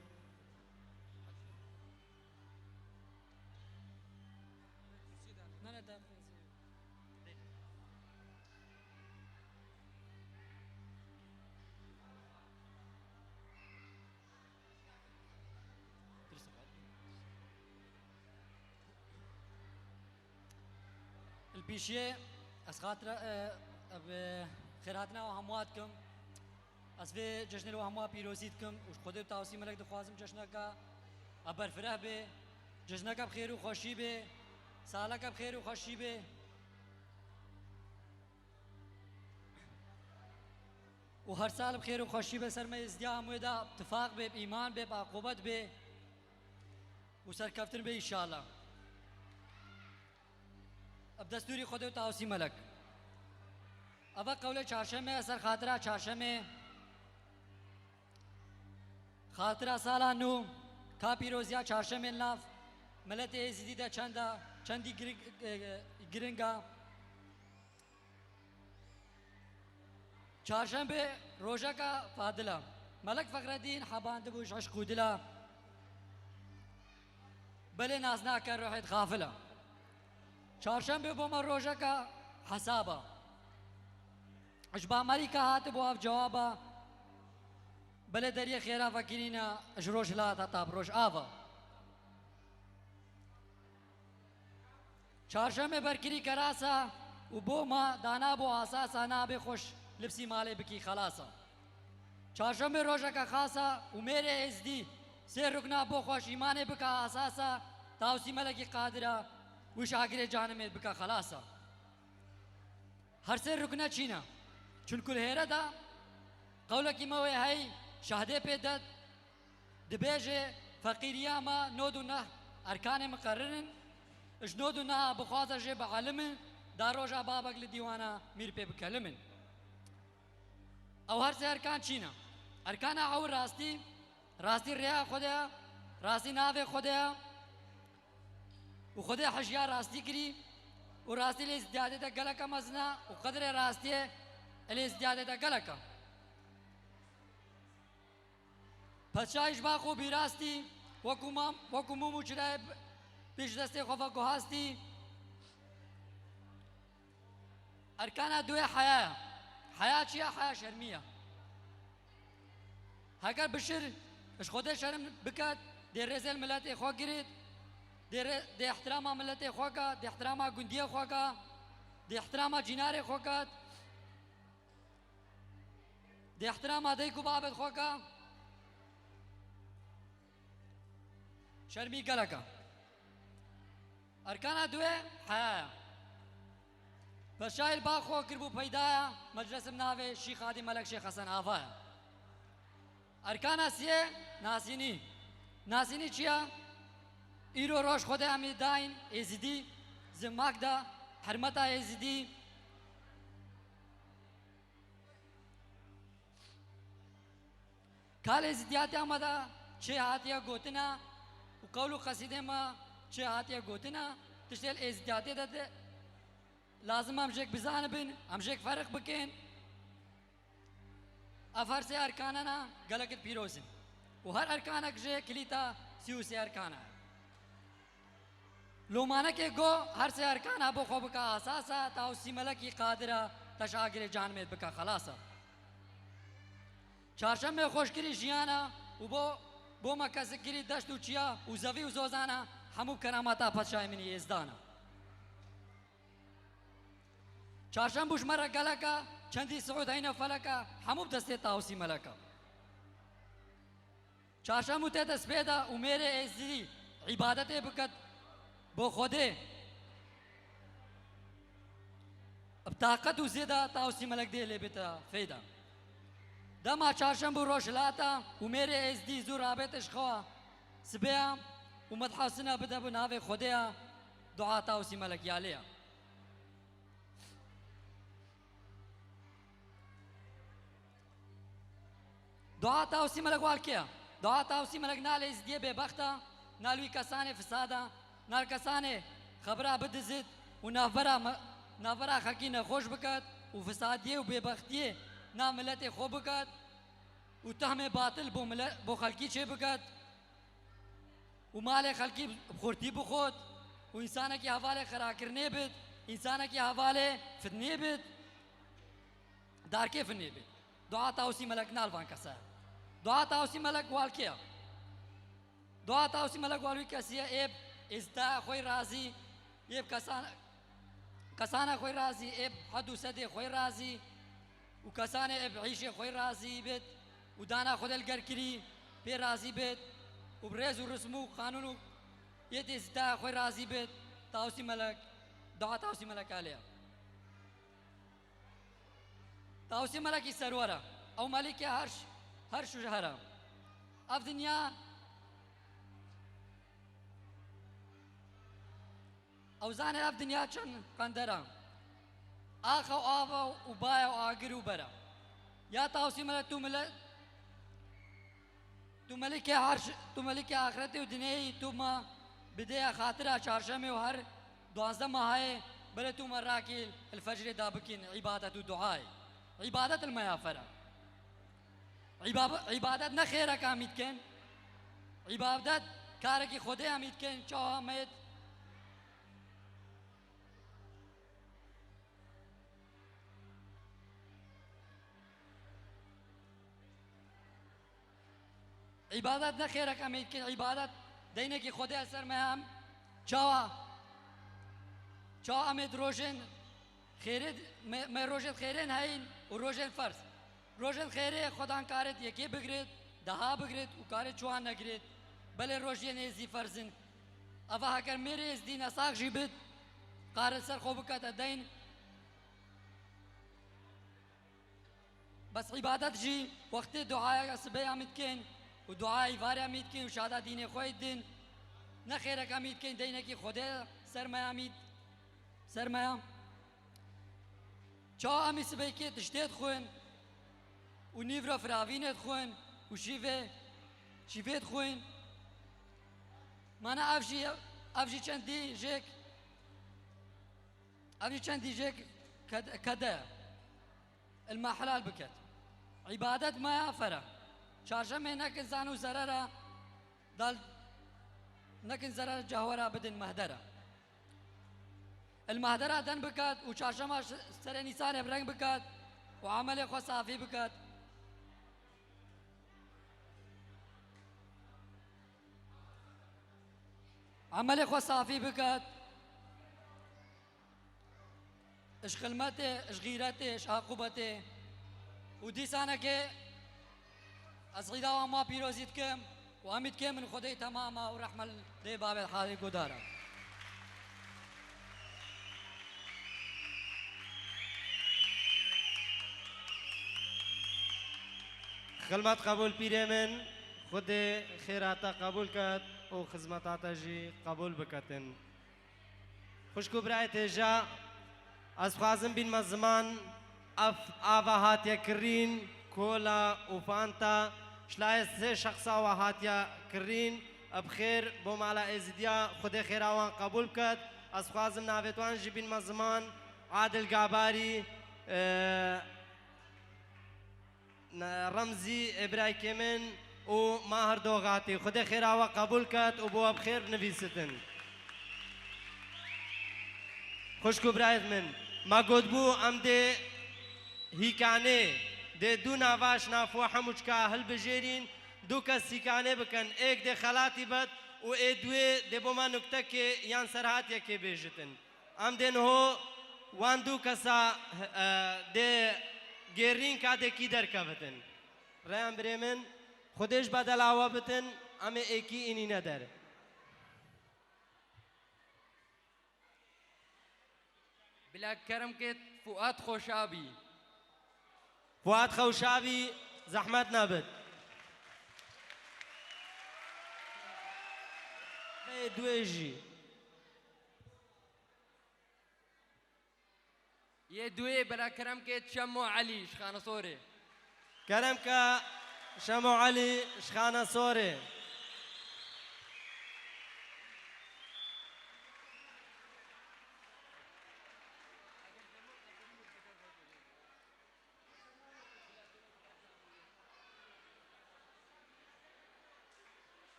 البيشيه اسخاطر خيراتنا وهمواتكم اسفي جشن وهموا بيروزيتكم وش خدي توصي ملك دخوازم جشنك ابر فرح به جشنك بخير وخوشي به سالك بخير وخوشي به هەر ساڵ بخێر و خۆشی بەسەر مەیزدیا هەموویدا اتفاق بێ ئیمان بێ عاقوبەت بێ و سەرکەوتن بێ ئینشاءالله. بەدەستوری خودێ و تاوسی مەلەک ئەوە قەولە چارشەمێ سەر خاترا چارشەمێ خاترا ساڵان و کا پیرۆزیا چارشەمێن لاف مەلەتێ ئێزیدیدا چەندی گرنگە چارشەمبێ ڕۆژەکە فادلە مەلەک فەخرەدین حەباند بووش عشق و دلە بەلێ ناز ناکە ڕۆحێت غافلە چارشەمبێ بۆمە ڕۆژەکە حەسابە عشبامەریکە هاتە بۆ ئاف جوابە بەلێ دەریە خێرا فەکرینە ئەش ڕۆژ هەلاتە تا بڕۆژ ئاوە چارشەمێ بەرکری کەراسە و بۆمە دانا بۆ ئاساسە نابێ خۆش لبسی مالێ بکی خەلاسە چارشەمێ ڕۆژەکە خاسە و مێرێ ئێزدی سێ ڕوکنا بۆ خۆش ئیمانێ بکە ئاساسە تاوسی مەلەکی قادرە وش ئاگرێ جانمێت بکە خەلاسە هەر سێ ڕوکنە چینە چونکو هێرەدا قەولەکی مەوەی هەی شەهدێ پێدەت دبێژێ فەقیریامە نۆد و نە ئەرکانێ مقەررن اش نۆد و نە بخوازە ژێ بە عەلمن دا ڕۆژا بابەک لە دیوانە میر پێ بکەلمن ئەو هەر سێ ئەرکان چینە ئەرکانە ئەو ڕاستی ڕێیا خودەیە ڕاستی ناوێ خودەیە و خودێ حەژیا ڕاستی کری و ڕاستی لێ زیادێتە گەلەکە مەزنە و قەدرێ ڕاستیە لێ زیادێتە گەلەکە پەچایش باخ و بیراستی وەکو موم و چرای پیش دەستێ خۆفە گوهاستی ئەرکانە دوێ حەیایە حەیا چییە حەیا شەرمیە هەگەر بشر اش خودێ شەرم بکات دێ ڕێزێل ملەتێ خۆ گرێت دێ احتراما ملەتێ خۆکە دێ احتراما گوندیە خۆکە دێ احتراما جینارێ خۆکات دێ احتراما دەیک و بابێت خۆکە شەرمی گەلەکە ئەرکانە دوێ حەیایە بەشایل با خۆ کرد بوو پەیدایە مەجلسم ناوێ شیخ عادی مەلەک شێخ حەسەن ئاڤایە ئەرکانە سێ ناسینی چییە ئیرۆ ڕۆژ خۆدای ئەمی داین ئێزیدی زماکدا حرمەتا ئێزیدی کال ئێزیدیاتی ئەمەدا چێ هاتیە گوتنە و قەول و قەسیدێمە چێ هاتیە گوتنە تشتێل ئێزیدیاتێ دەدێ لازم ئەمژێک بزانە بن ئەمژێک فەرق بکەین ئەف هەر سێ ئەرکانەنە گەلەکت پیرۆزن و هەر ئەرکانەک ژێ کلیتە سی و سێ ئەرکانە لۆمانەکێک گۆ هەر سێ ئەرکانە بۆ خۆ بکە ئاساسە تاوسی مەلەکی قادرە تەشاگرێ جانمێت بکە خەلاسە چارشەمێ خۆشکری ژیانە و بۆ مەکەسکری دەشت و چیە و زەوی و زۆزانە هەموو کەرامەتا پەدشای منی ئێزدانە چارشەم بوشمەرە گەلەکە چەندی سعود هەینە فەلەکە هەموو دەستێت تاوسی مەلەکە چارشەم و تێتە سپێدا و مێرێ ئێزدی عیبادەتێ بکەت بۆ خۆدێ بتاقەت و زێدا تاوسی مەلەک دێ لێ بێتە فەیدا دەما چارشەم بوو ڕۆژ هەلاتە و مێرێ ئێزدی زوو ڕابێتش خەوە سبەیە و مەدحەسنە بدە بە ناوێ خۆدەیە دوعا تاوسی مەلەکیا لێیە دعا تاوسی مەلەک والکەیە دعا تاوسی مەلەک نالێ ئێزدیە بێبەختە نالوی کەسانێ فسادە نال کەسانێ خەبرا بدزێت و ناڤەرا خەڵکی نەخۆش بکات و فسادیە و بێبەختیە نا ملەتێ خۆ بکات و تەهمێ باتل بۆ خەڵکی چێ بکات و مالێ خەڵکی خورتی بخۆت و ئینسانێکی هەڤالێ خەراکردنێ بێت ئینسانێکی هەڤالێ فتنێ بێت دارکێ فتنێ بێت دعا تاوسی مەلەک نالوان کەسە دعا تاوسی مەلەک والکەیە دعا تاوسی مەلەک والوی کەسیە ئێب ئێزدا خۆی رازی ئێب کەسانە خۆی رازی ئێب حەد و سەدێ خۆی رازی و کەسانێ ئێب عیشێ خۆی رازی بێت و دانا خۆدە لەگەرکری پێ رازی بێت و برێز و ڕسم و قانون و یەت ئێزدا خۆی رازی بێت تاوسی مەلەک دعا تاوسی مەلەکا لێیە تاوسی مەلەکی سەروەرە او ملكه هر شجهره اف دنيا او زانه اف دنيا چن قندره آخا و آفا و بایا و آگر و برا یا تاوسی ملت تو ملک آخرت و دنیای تو ما بداية خاطرها چهارشنبه و هر 12 ماهه بله تو مراكي الفجر دابكين عبادة ودعاء عبادة الميافرة عبادت نخيرك امید کن عبادت کارکی خوده امید کن چاها مید عبادت نخيرك امید کن عبادت دینکی خوده اثر مهم چاها امید روشن خیرت ما روشن خیرن هین و روشن فرض روشن خیره خودان کارت یکی بگرید دها بگرید و کارت چوان نگرید بله روشن ازی فرزن اما اگر میره از دین اساق جیبت قارت سر خوب کت دین بس عبادت جی وقت دعای صبح امید کن و دعای وار امید کن و شادا دین خوید دین نخیرک امید کن دینه کی خوده سرمایه امید سرمایه چا امی صبح که تشتید خوین و نیورا فراوینت خوین و شیفت خوین مانا افجی چندی جک کده المحلال بكت عبادت ما فرا چهارشنبه نکن زانو زرارا دال نکن زرارا جهورا بدن مهدرا المهدرا دن بكت و چهارشنبه سر نیسان برنگ بكت و عمل خو صافی بكت عمل خو صافی بكت اش خلمته اش غیرته اش عقوبته و دیسانه که از غیدا و ما پیروزید کم و امید کم من خدای تماما و رحمل دی باب الحالی گدارم خلمت قبول پیره من خود خیراتا قبول کد و خدمتاتا جی قبول بکتن خوشکو برایت جا از خوازم بین مزمان آوا هاتیا کرین کولا و فانتا شلای سه شخصا و هاتیا کرین بخیر بو مالا ازدیا خود خیراوان قبول کد از خوازم ناویتوان جی بین مزمان عادل گاباری رمزی ابراهی کمن و ماهر دوغاتی خود خیراوان قبول کد و بو بخیر نویستن خوشکو برایت من ما گود بو ام ده هیکانه ده دو نواش نافو حموچکا هل بجیرین دو کس هیکانه بکن ایک ده خلاتی بد و ای دوی ده بوما نکته که یان سرحاتیا که بیجتن ام ده نهو وان دو کسا ده گیرین که ده کی در کفتن ریم بریمن خودش بدل آوا بتن ام ایکی اینی ندار بلا کرم کت فؤاد خوشابی فؤاد خوشابی زحمت نبد دویجی یه دوی بلا کرم کت شمو علی شخانه صوره کرم که شمو علی شخانه صوره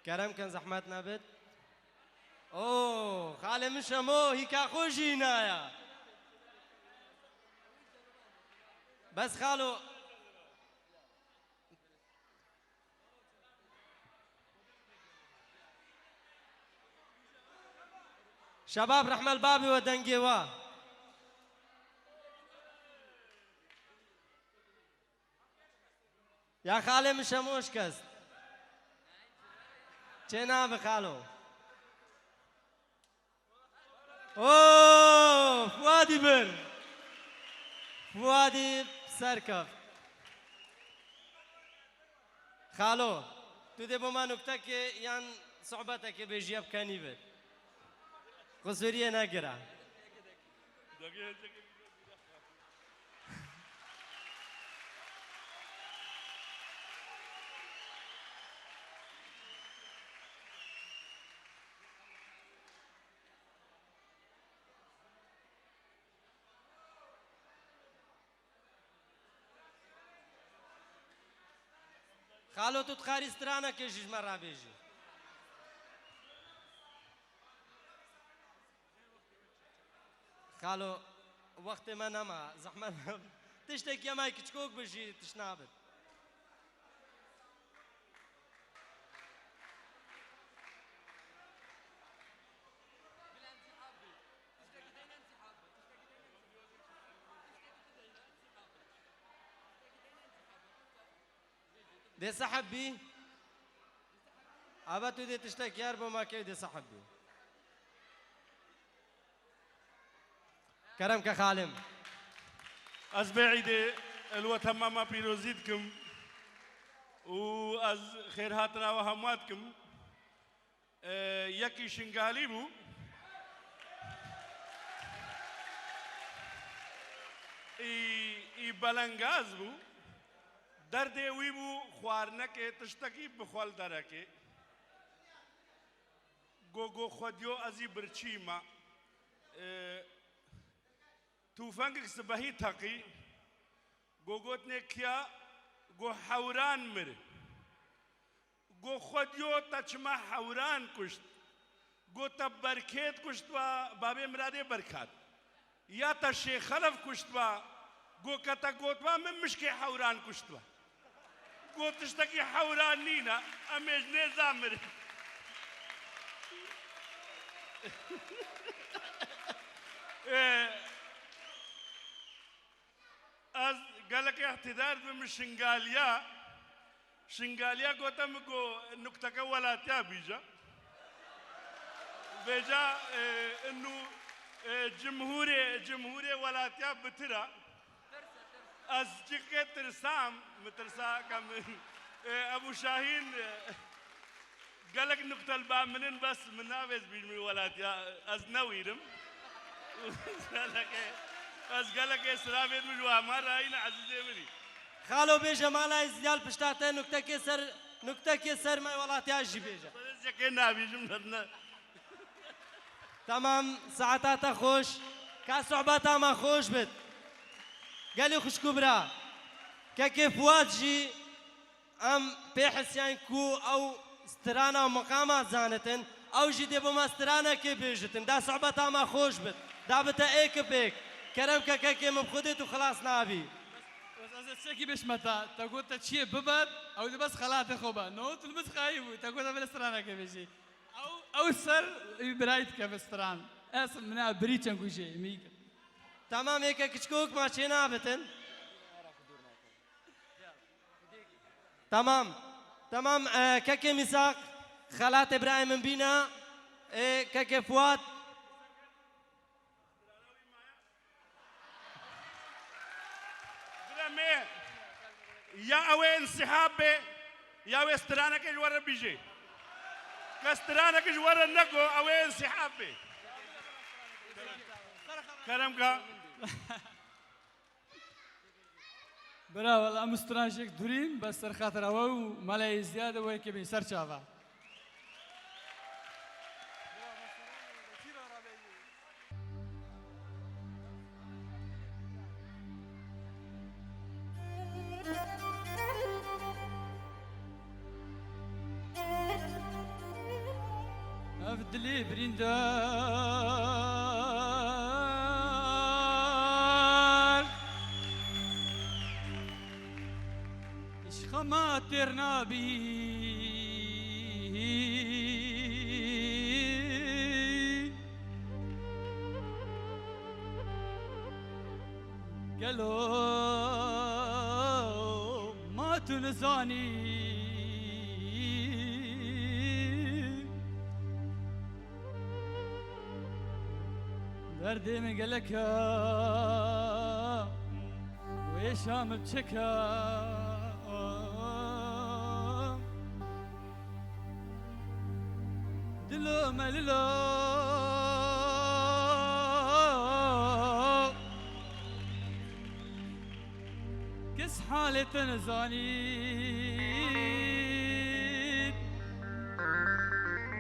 کرم کن زحمت نبد اوه خاله من شمو هیکا خوشی نایا بس خالو شباب رحمة البابي ودنجيوا يا خالي مش مشكس چنا بخالو اوه فؤادي بر فؤادي سركف خالو تو دي بما نكتك يان صعبتك بجيب كاني بر قصورية ناقرة خالو تو تخاري سترانا كيجيش مرة بيجي خالو وقت ما نما زحمة تشتك يا ماي كتشكوك بجي تشنابت دي صاحبي أبتو دي تشتك يا ربو ما كي دي صاحبي كرم كخالم از بعيدة الوتماما بيروزيدكم وأز خيرهاتنا وهماتكم يكي شنغالي بو ای بلنگاز بو درد وی بو خوارنکه تشتکی بخوال درکه گو خودیو ازی برچی ما توفنگك سبهي تقي گوگوتنه کیا گو حوران مر گو خودیو تچما حوران کشت گو تب برکت کشت و بابه مراده برکات یا تا شیخ خلف کشت و گو کتا گوتوا من مشکی حوران کشت و گو تشتکی حوران نینا امیج نیزا مر از قالك اعتذار من شنغاليا قوتم قو نكتك ولا تابيجا بيجا انه جمهوري ولا تاب بترا از جيك ترسام مترسا كم ابو شاهين قالك نكتة الباب منين بس من نافذ بيجمي ولا تيا از نويرم از قالك سلامت مجوا مرة هنا عزيزي مني خالو بيجا مالا ازديال بشتاته نكتة كسر ما ولا تياجي بيجا كنا بيجم تمام ساعتها خوش كصعبتها ما خوش بت قالي خوش كبرى كيف واجي ام بحسيان كو او سترانا ومقامات زانتن او جدي بما سترانا كي بيجتن دا صعبتها ما خوش بت دابتا ايك بيك كرم كاكي مبخدت وخلاص نابي بس الشيكي بيش متى تقول تشي ببر او دي بس خلاص خوبا نو تلبس خايب تقول قبل سترانا كي بيجي او سر برايت كيف ستران اسم منا بريتشن كوجي ميك تمام هيك كشكوك ماشي نابتن تمام كاكي ميساق خالات ابراهيم من بينا كاكي فؤاد يا اوي انسحاب يا اوي استرانا كي ورا بيجي كاسترانا كي ورا نكو اوي انسحاب كرمك برا والله مسترانشك دورين بس سر خاطر او ملاي زياده وهيك بين سر شافا افدلي بريندار ايش خماترنا بي قالوا ما تنساني دردي من قالك ويشام بشكا دلو مللو كس حالة تنزانيد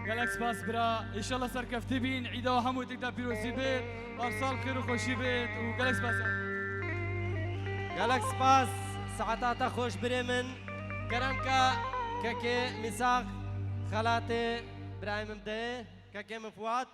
قالك سباس برا ان شاء الله سركفتي بين عيدا وحمود تقدر بيروسي بيت وارسال خير وخوشي بيت وقالك سباس قالك سباس ساعتها خوش بريمن كرمكا كاكي مساق خالاتي برايم مدي كاكي مفوات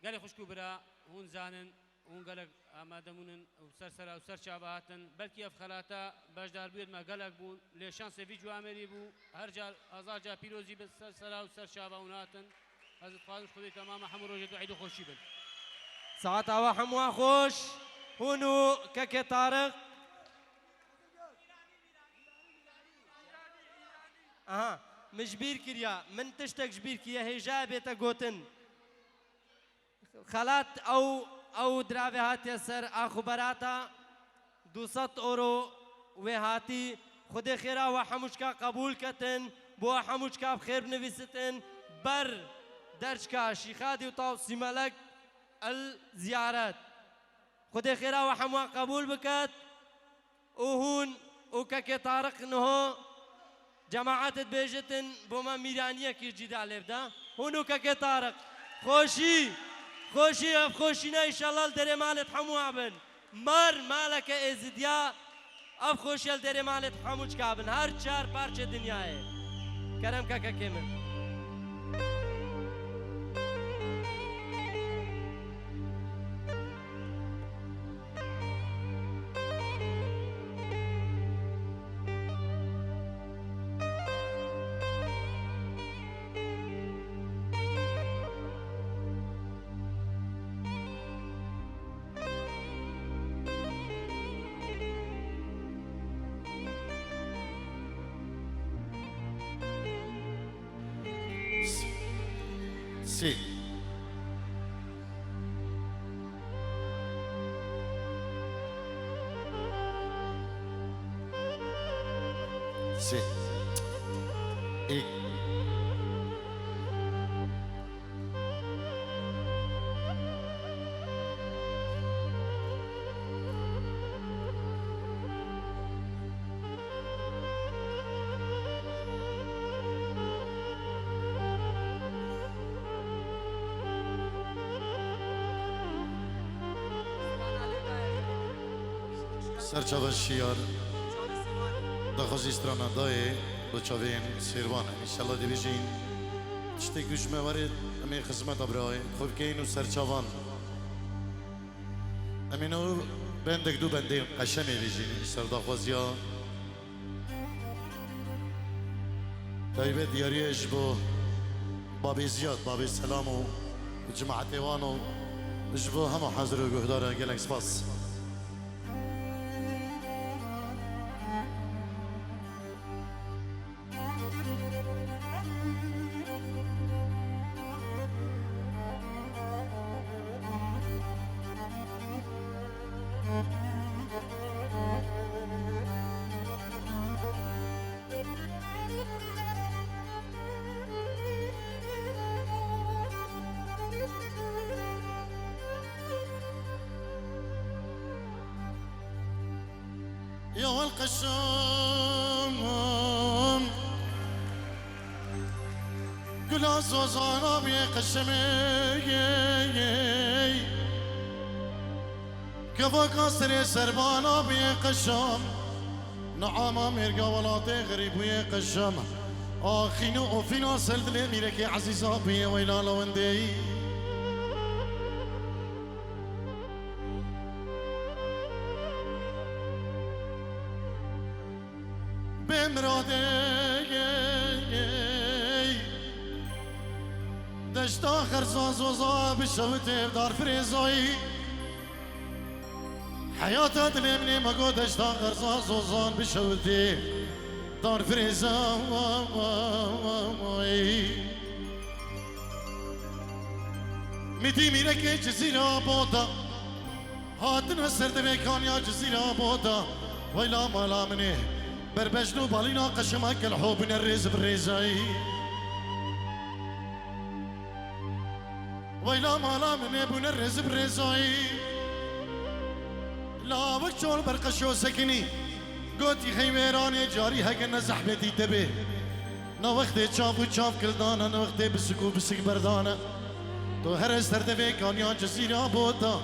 قال خوشكو برا هون زانن هون قالك آمادمونن وسرسرا وسرچاوه هاتن بلكي اف خلاتا باشدار بيد ما قالك بون لي شانس في جوامري بو هر جال ازار جا بيروزي بسرسرا وسرچاوه هاتن حضرت خالد خدي تمام حمو روجت وعيد خوشي بن ساعتها وحموا خوش هونو كاكي طارق اها مجبير كريا من تشتك جبير كريا هي جابت قوتن خالات او دراوه هاتی سر اخباراتا 200 اورو و هاتی خود خیرا و حموشکا قبول کتن بو حموشکا بخیر بنویستن بر درجکا شیخادی و تاوسی ملک الزیارت خود خیرا و حموا قبول بکت و هون و که طارق نهو جماعت بیجتن بوما میرانیه کی جدا لفدا هون و که طارق خوشی خوشی اف خوشی نه انشالله در مالت حمو عبن مر مالک ازدیا اف خوشی در مالت حموش کابن هر چار پارچه دنیاه کرم که کمن Sí. Sí. Y سرچاوه شیار دخوزیسترانا دای بچاوین سیروانه انشالله دی بیجین تشتی گوش موارد امی خدمت برای خوب که اینو سرچاوان امینو بندک دو بنده قشمی بیجین سرداخوزیا دایبه دیاریش با بابی زیاد بابی سلام و جماعت ایوانو جبو همه حاضر و گهداره گلنگ سپاس يا القشم قل أزوزانا بي قشمي كفا كاسري سربانا بي قشم نعاما ميرقا ولاتي غريب بي قشم آخينو وفينا سلدلي ميركي عزيزا بي ويلا لوندي دشت آخر زازوزا بشوت دار فريزوي حياة دلمني ما قد دشت آخر زازوزا بشوت دار فريزوي ميتي ميرك جزيرة بودا هاتن سرد بكان يا جزيرة بودا ويلا مالا مني بربجنو بالينا قشمك الحب نرز بريزاي ويلا مالا مني بنرز بريزاي لا وقتول برقشو سكني قوتي خيميراني جاري هكنا زحبتي تبي نا وقتي تشاف وتشاف كل دانا نا وقتي بسكو بسك بردانا تو هر استرتبه كان يا جزيرة بودا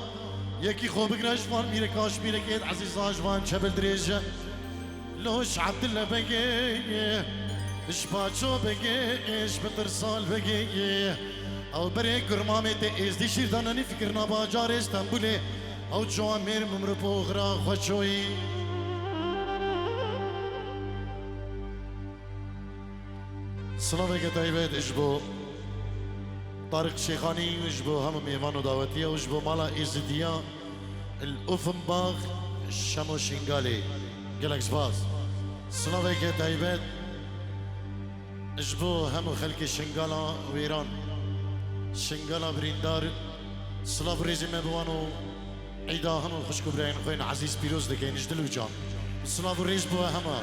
يكي خوب قرشوان ميرا كاشميرا كيد عزيز آجوان شبل دريجة لوش عبد الله بقي اش باتشو بقي اش بترسال بقي او بري كرمامي تي ازدي شيرداناني فكرنا باجار اسطنبولي او جوامير ممر بوغرا خوشوي سلامك طيبات اجبو طارق شيخاني وجبو هم ميمان ودعوتية وجبو مالا إزديا الأوفنباغ شامو شنغالي قالك سباس سلافيك تايبات اجبو هم خلق شنغالا ويران شنغالا بريندار سلاف ريزي مبوانو عيدا هم خشكو براين خوين عزيز بيروز دكين اجدلو جان سلاف ريز بو هما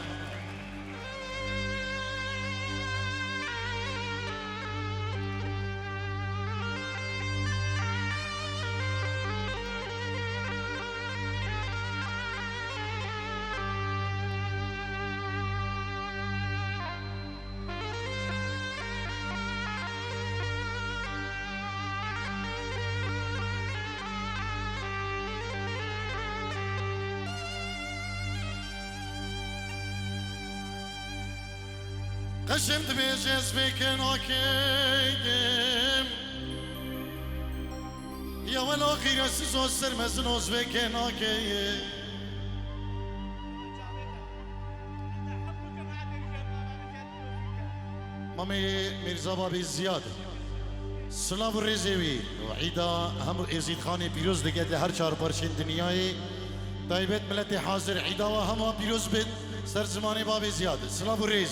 قشمت بيجز فيك ناكيم يا ولو خير سيزو سرمزنوز فيك ناكيم مامي ميرزا بابي زياد سلاف الرزيوي وعيدا هم ازيد خاني بيروز دقيت لهر چار برشين دنياي طيبت ملتي حاضر عيدا وهم بيروز بيت سر زماني بابي زياد سلاف الرز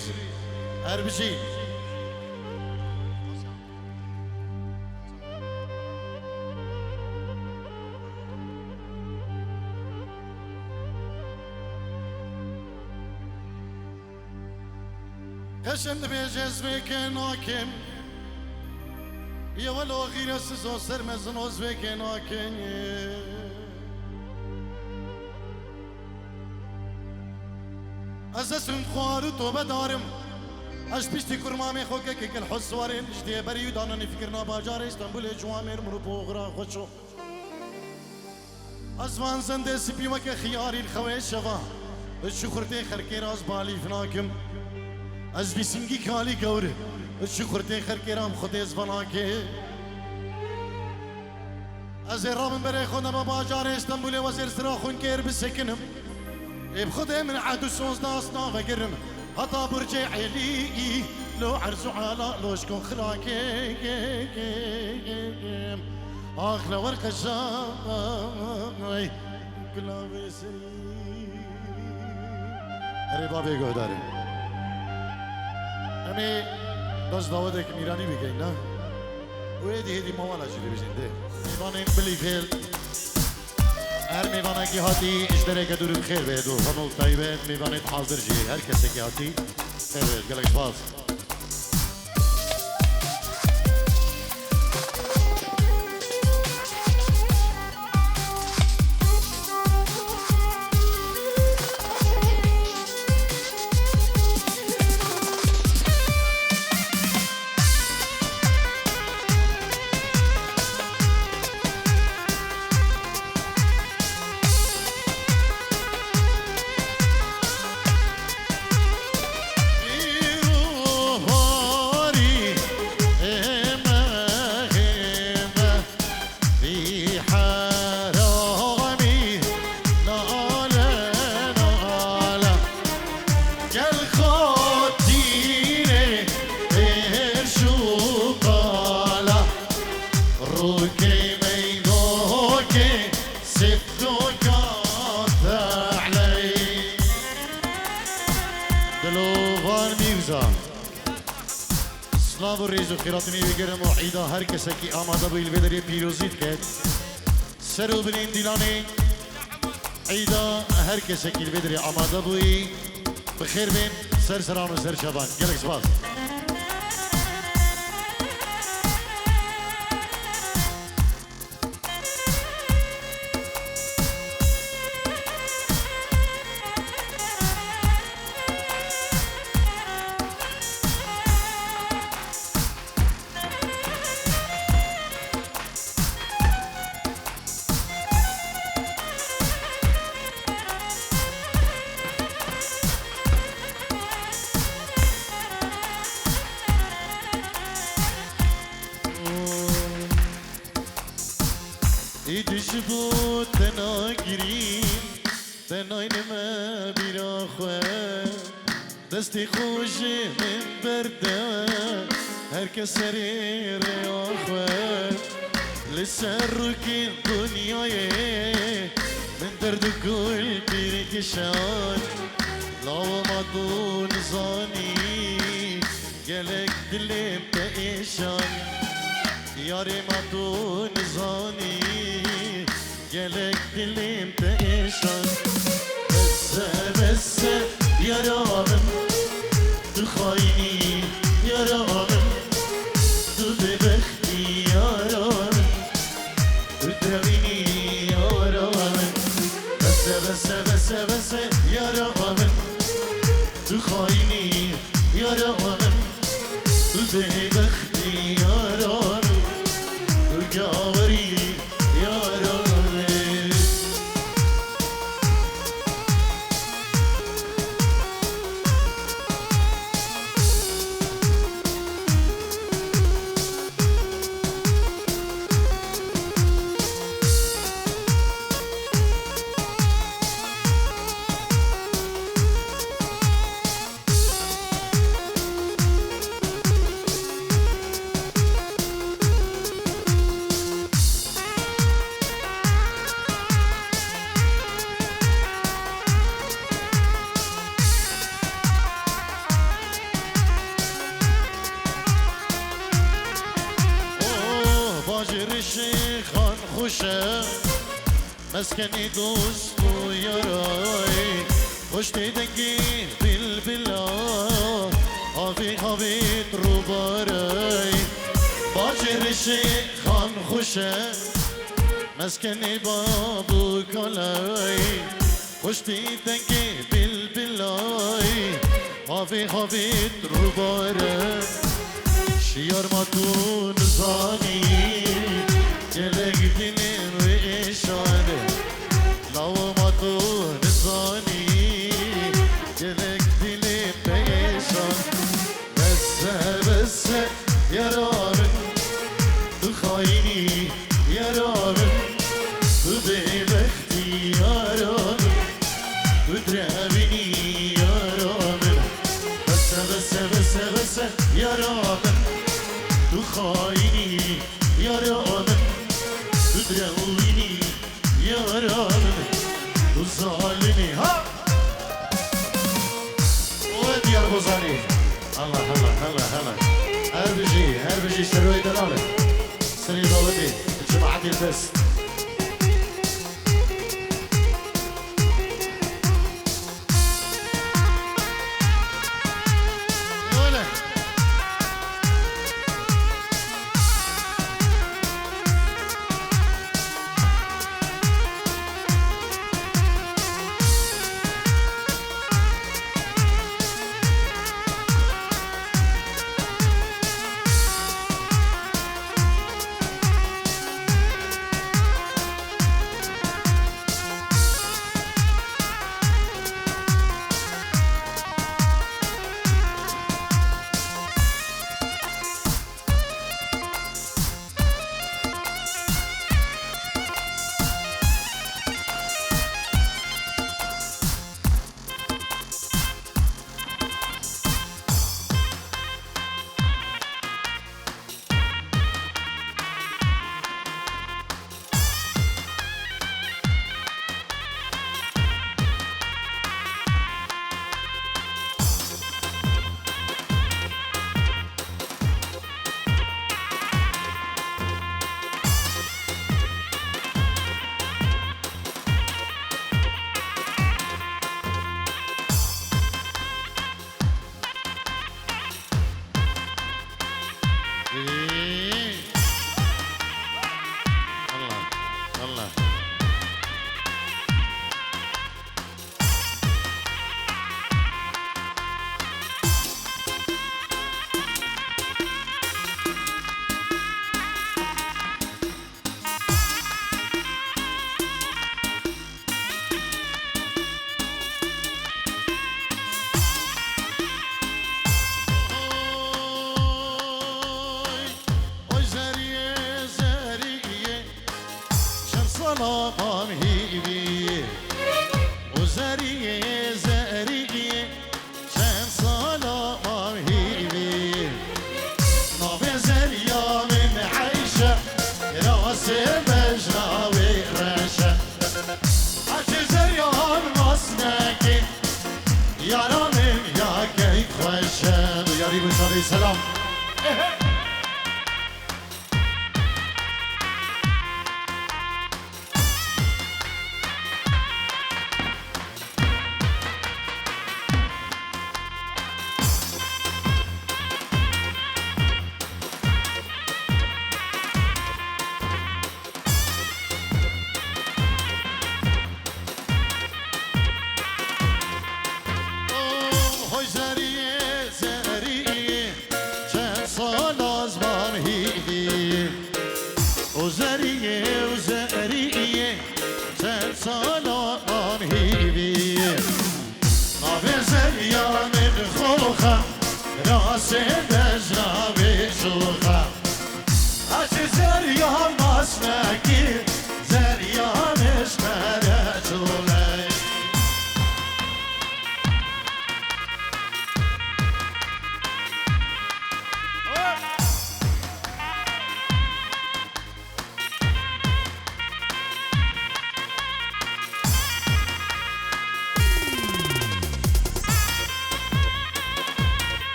هربشي قشمت بيجز بك ناكم يا ولو غير سزو سرمزنوز بك ناكم أزسم خوارو توبة دارم اش بيشتي كرمامي خوكك كل حس وارين جدي بريو دانني فكرنا باجار اسطنبول جوامير مربو غرا خوشو ازوان زنده سبيمك خياري الخويش شفا الشخرتي خركي راس بالي فناكم از بيسنجي كالي كور الشخرتي خركي رام خديز فناكي از رابن بري خدنا باجار اسطنبول وزير سراخون كير بسكنم بخدي من عهد السوز داسنا فقرم هطا برجع لي لو عرسو على لو شكون خلاكي اخ لو ورقه الشاي كلها بيسري اري بابي قداري امي باش داودك ميراني بيجينا ويدي هدي موالا جري بجنده ميوانين بلي فيل هر میوانه کی هاتی اشتراک دور بخیر بهدو خانم طیبه میوانه حاضر جی هر کسی کی هاتی خیر بهد گلک باز میرزا سلاو و ریز و خیراتنی بگرم و عیدا هر کسی که آماده بویل بدری پیروزیت کرد سر و بنین دیلانی عیدا هر کسی که بدری آماده بوی بخیر بین سر سران و سر شبان گلک سپاس ایدش بود تنها گیریم تنهای نمه بیرا خواه دستی خوش من برده هر کس سری ریا خواه لسر رو که دنیای من درد کل بیر کشان لاو ما دون زانی گلک دلیم تایشان یاری ما دون زانی گلک دلیم تایشان بس یارامم تو خاینی یارامم تو ببختی یارامم تو دوینی یارامم بس یارامم تو خاینی یارامم تو ببختی یارامم تو گاوری یارامم خان خوشه مسکنی دوست و یارای خوش دیدنگی بل بلا آبی رو بارای باجرش خان خوشه مسکنی بابو کلای خوش دیدنگی بل بلای آبی رو بارای شیار ما تو نزانی گلک دینیم و ایشانه لاو ما تو نزانی گلک دینیم به ایشان بس یارامن تو خاینی یارامن تو ببختی یارامن تو درابینی یارامن بس یارامن تو خاینی یارامن تو دروینی یارامن تو ظالمی ها و دیار بزانی الله هر بجی سروی دلاله سری دولتی جماعتی البس یاری بچاری سلام های زریه زریه چند سال از من هیدی او زریه چند سال از من هیدی نابه زریان خوخم راس دجناب شوخم اچه زریان مسنکی زریانش مرجوله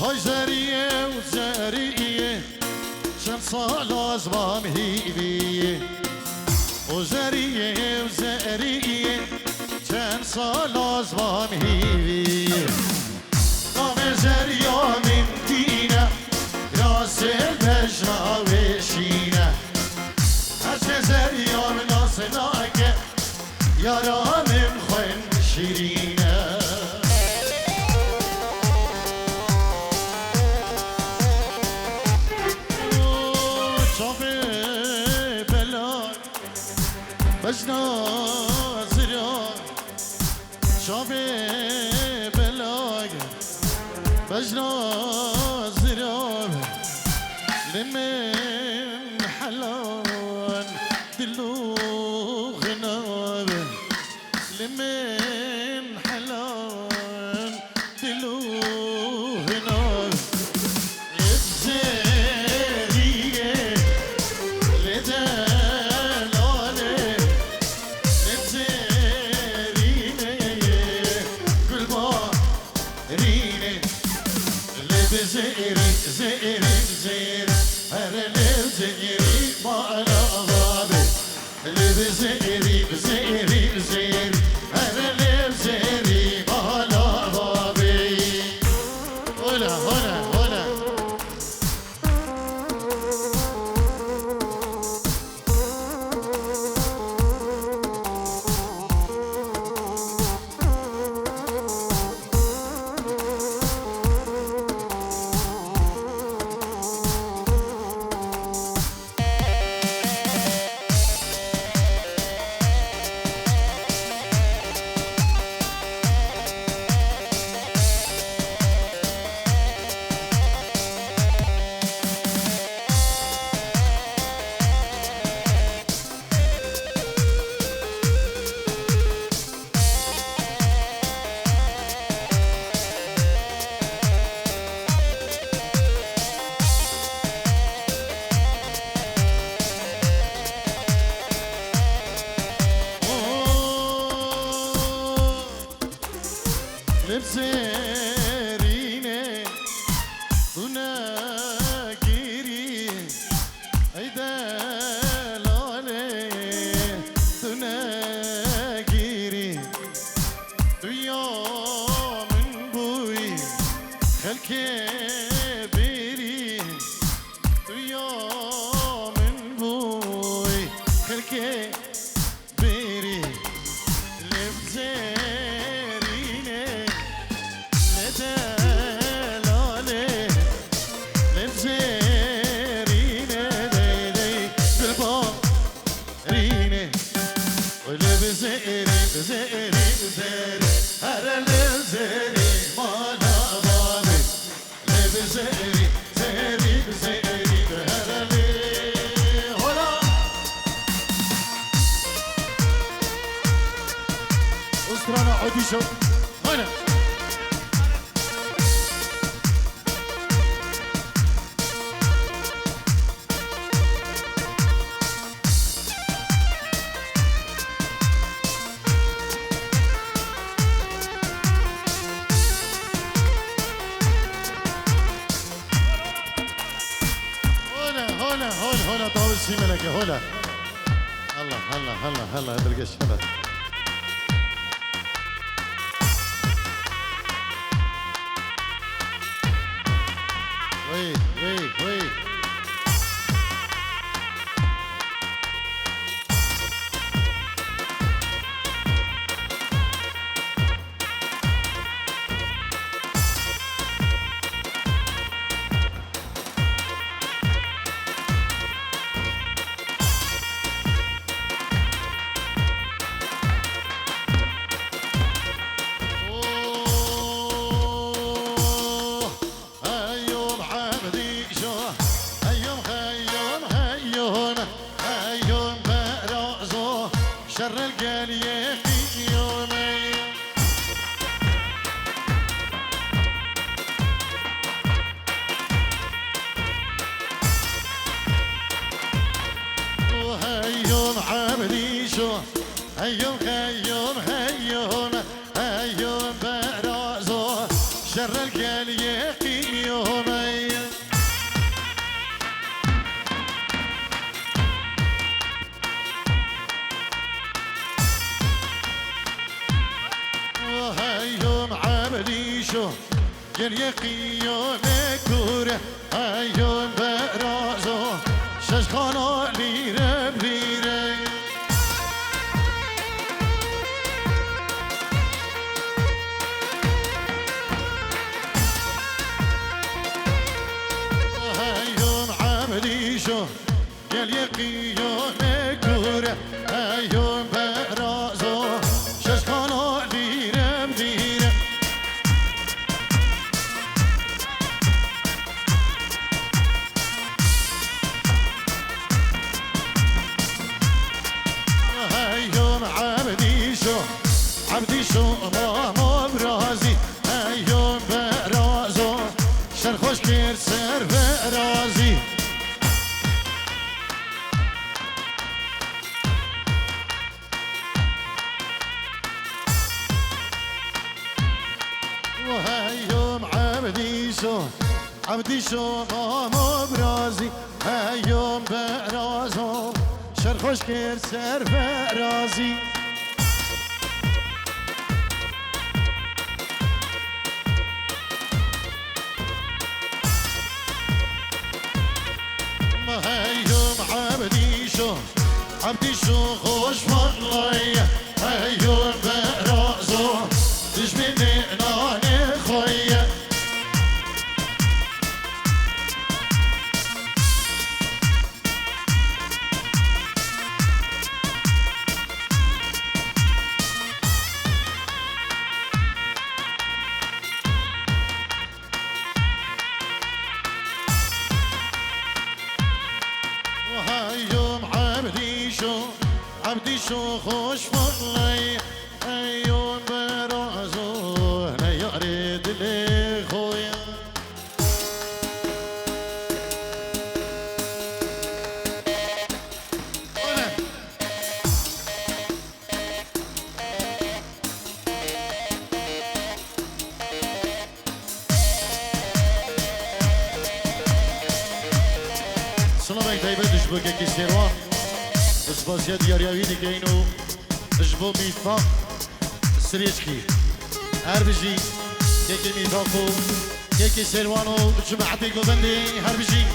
های زریه و زریه چند سال از من هیدی و زریه و زریه چند سال از من هیدی نام زریا من دینه راس بجناوی شینه هرچه زریا من آسناکه یارانم خوین شیرینه بجنا زريان شابي بلاق بجنا زريان لمن حلان دلو غناب لمن حلان دلو غناب لبزيريه لدى زيري هر لب زيري ما أنا غابي لب زيري هر لب زيري ما أنا غابي هنا لبزيريني تناكيري ايدا لالي تناكيري دنيا من بوي خلكي بيري دنيا من بوي خلكي بيري لبزيريني دلالي لبزيريني ديدي بالباريني ولبزيري هر لبزيري ما نغابي لبزيري هر لي هلا أسرنا عودي شو هنا هلا طاوسي ملكة هلا هلا هلا هلا هلا بالقش هلا وي وي وي هيوم هيوم هيوم هيوم برازو شر القل يقي يومي وهيوم عملي شو قل يقي يومي كوره هيوم برازو ششخانو ليره بليره قال يقي يوم كوره يوم برازو ششخانو ديره بديره يوم عبدي شو مامو برازي يوم برازو شرخوش كير سر برازي عبدي شو مامو برازي هيوم برازو شرخوش كير سر برازي هيوم عبدي شو خوش والله هيوم برازو تجمني ناني خويا عبدي شو خوش والله يوم برازو انا يريد لي خويا سلامك طيبة تشبك كي سيروان سباسيا ديارياوي ديكينو جبو ميثاق سريشكي هربجي كيكي ميثاقو كيكي سيروانو جماعتي قوبندي هربجي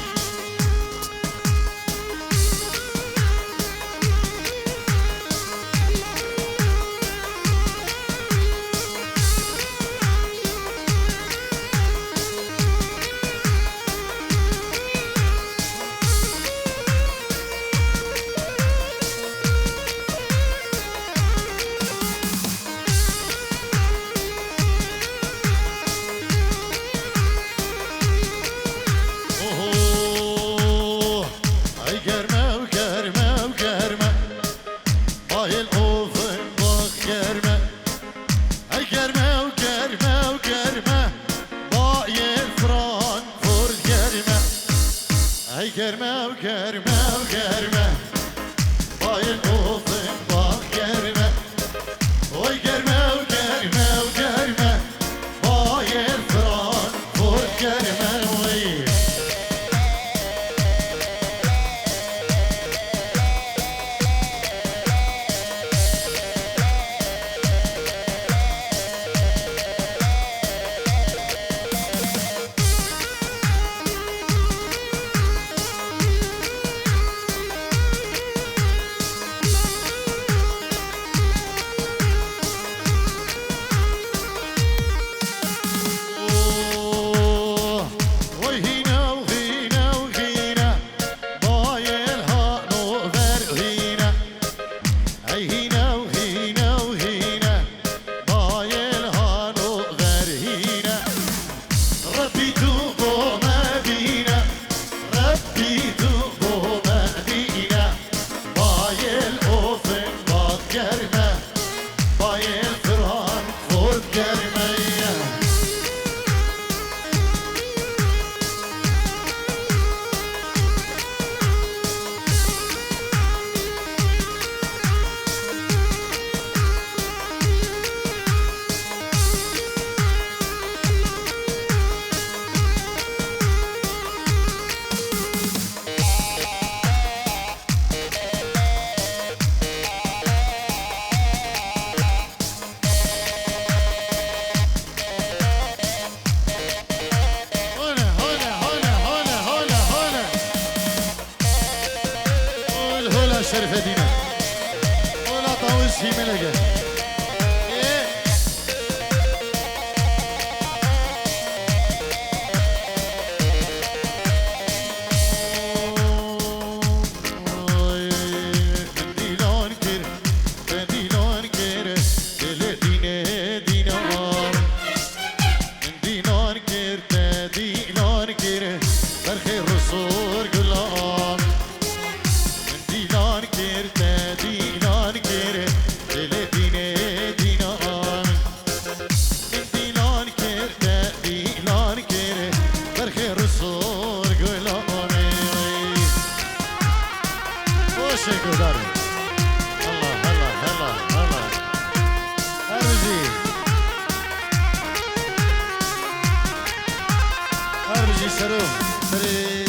Germe germe germe Bayıl ofin bak germe Oy germe germe germe Bayıl Frankfurt germe oy شرف دينا ولا طاوش في ملقه سرو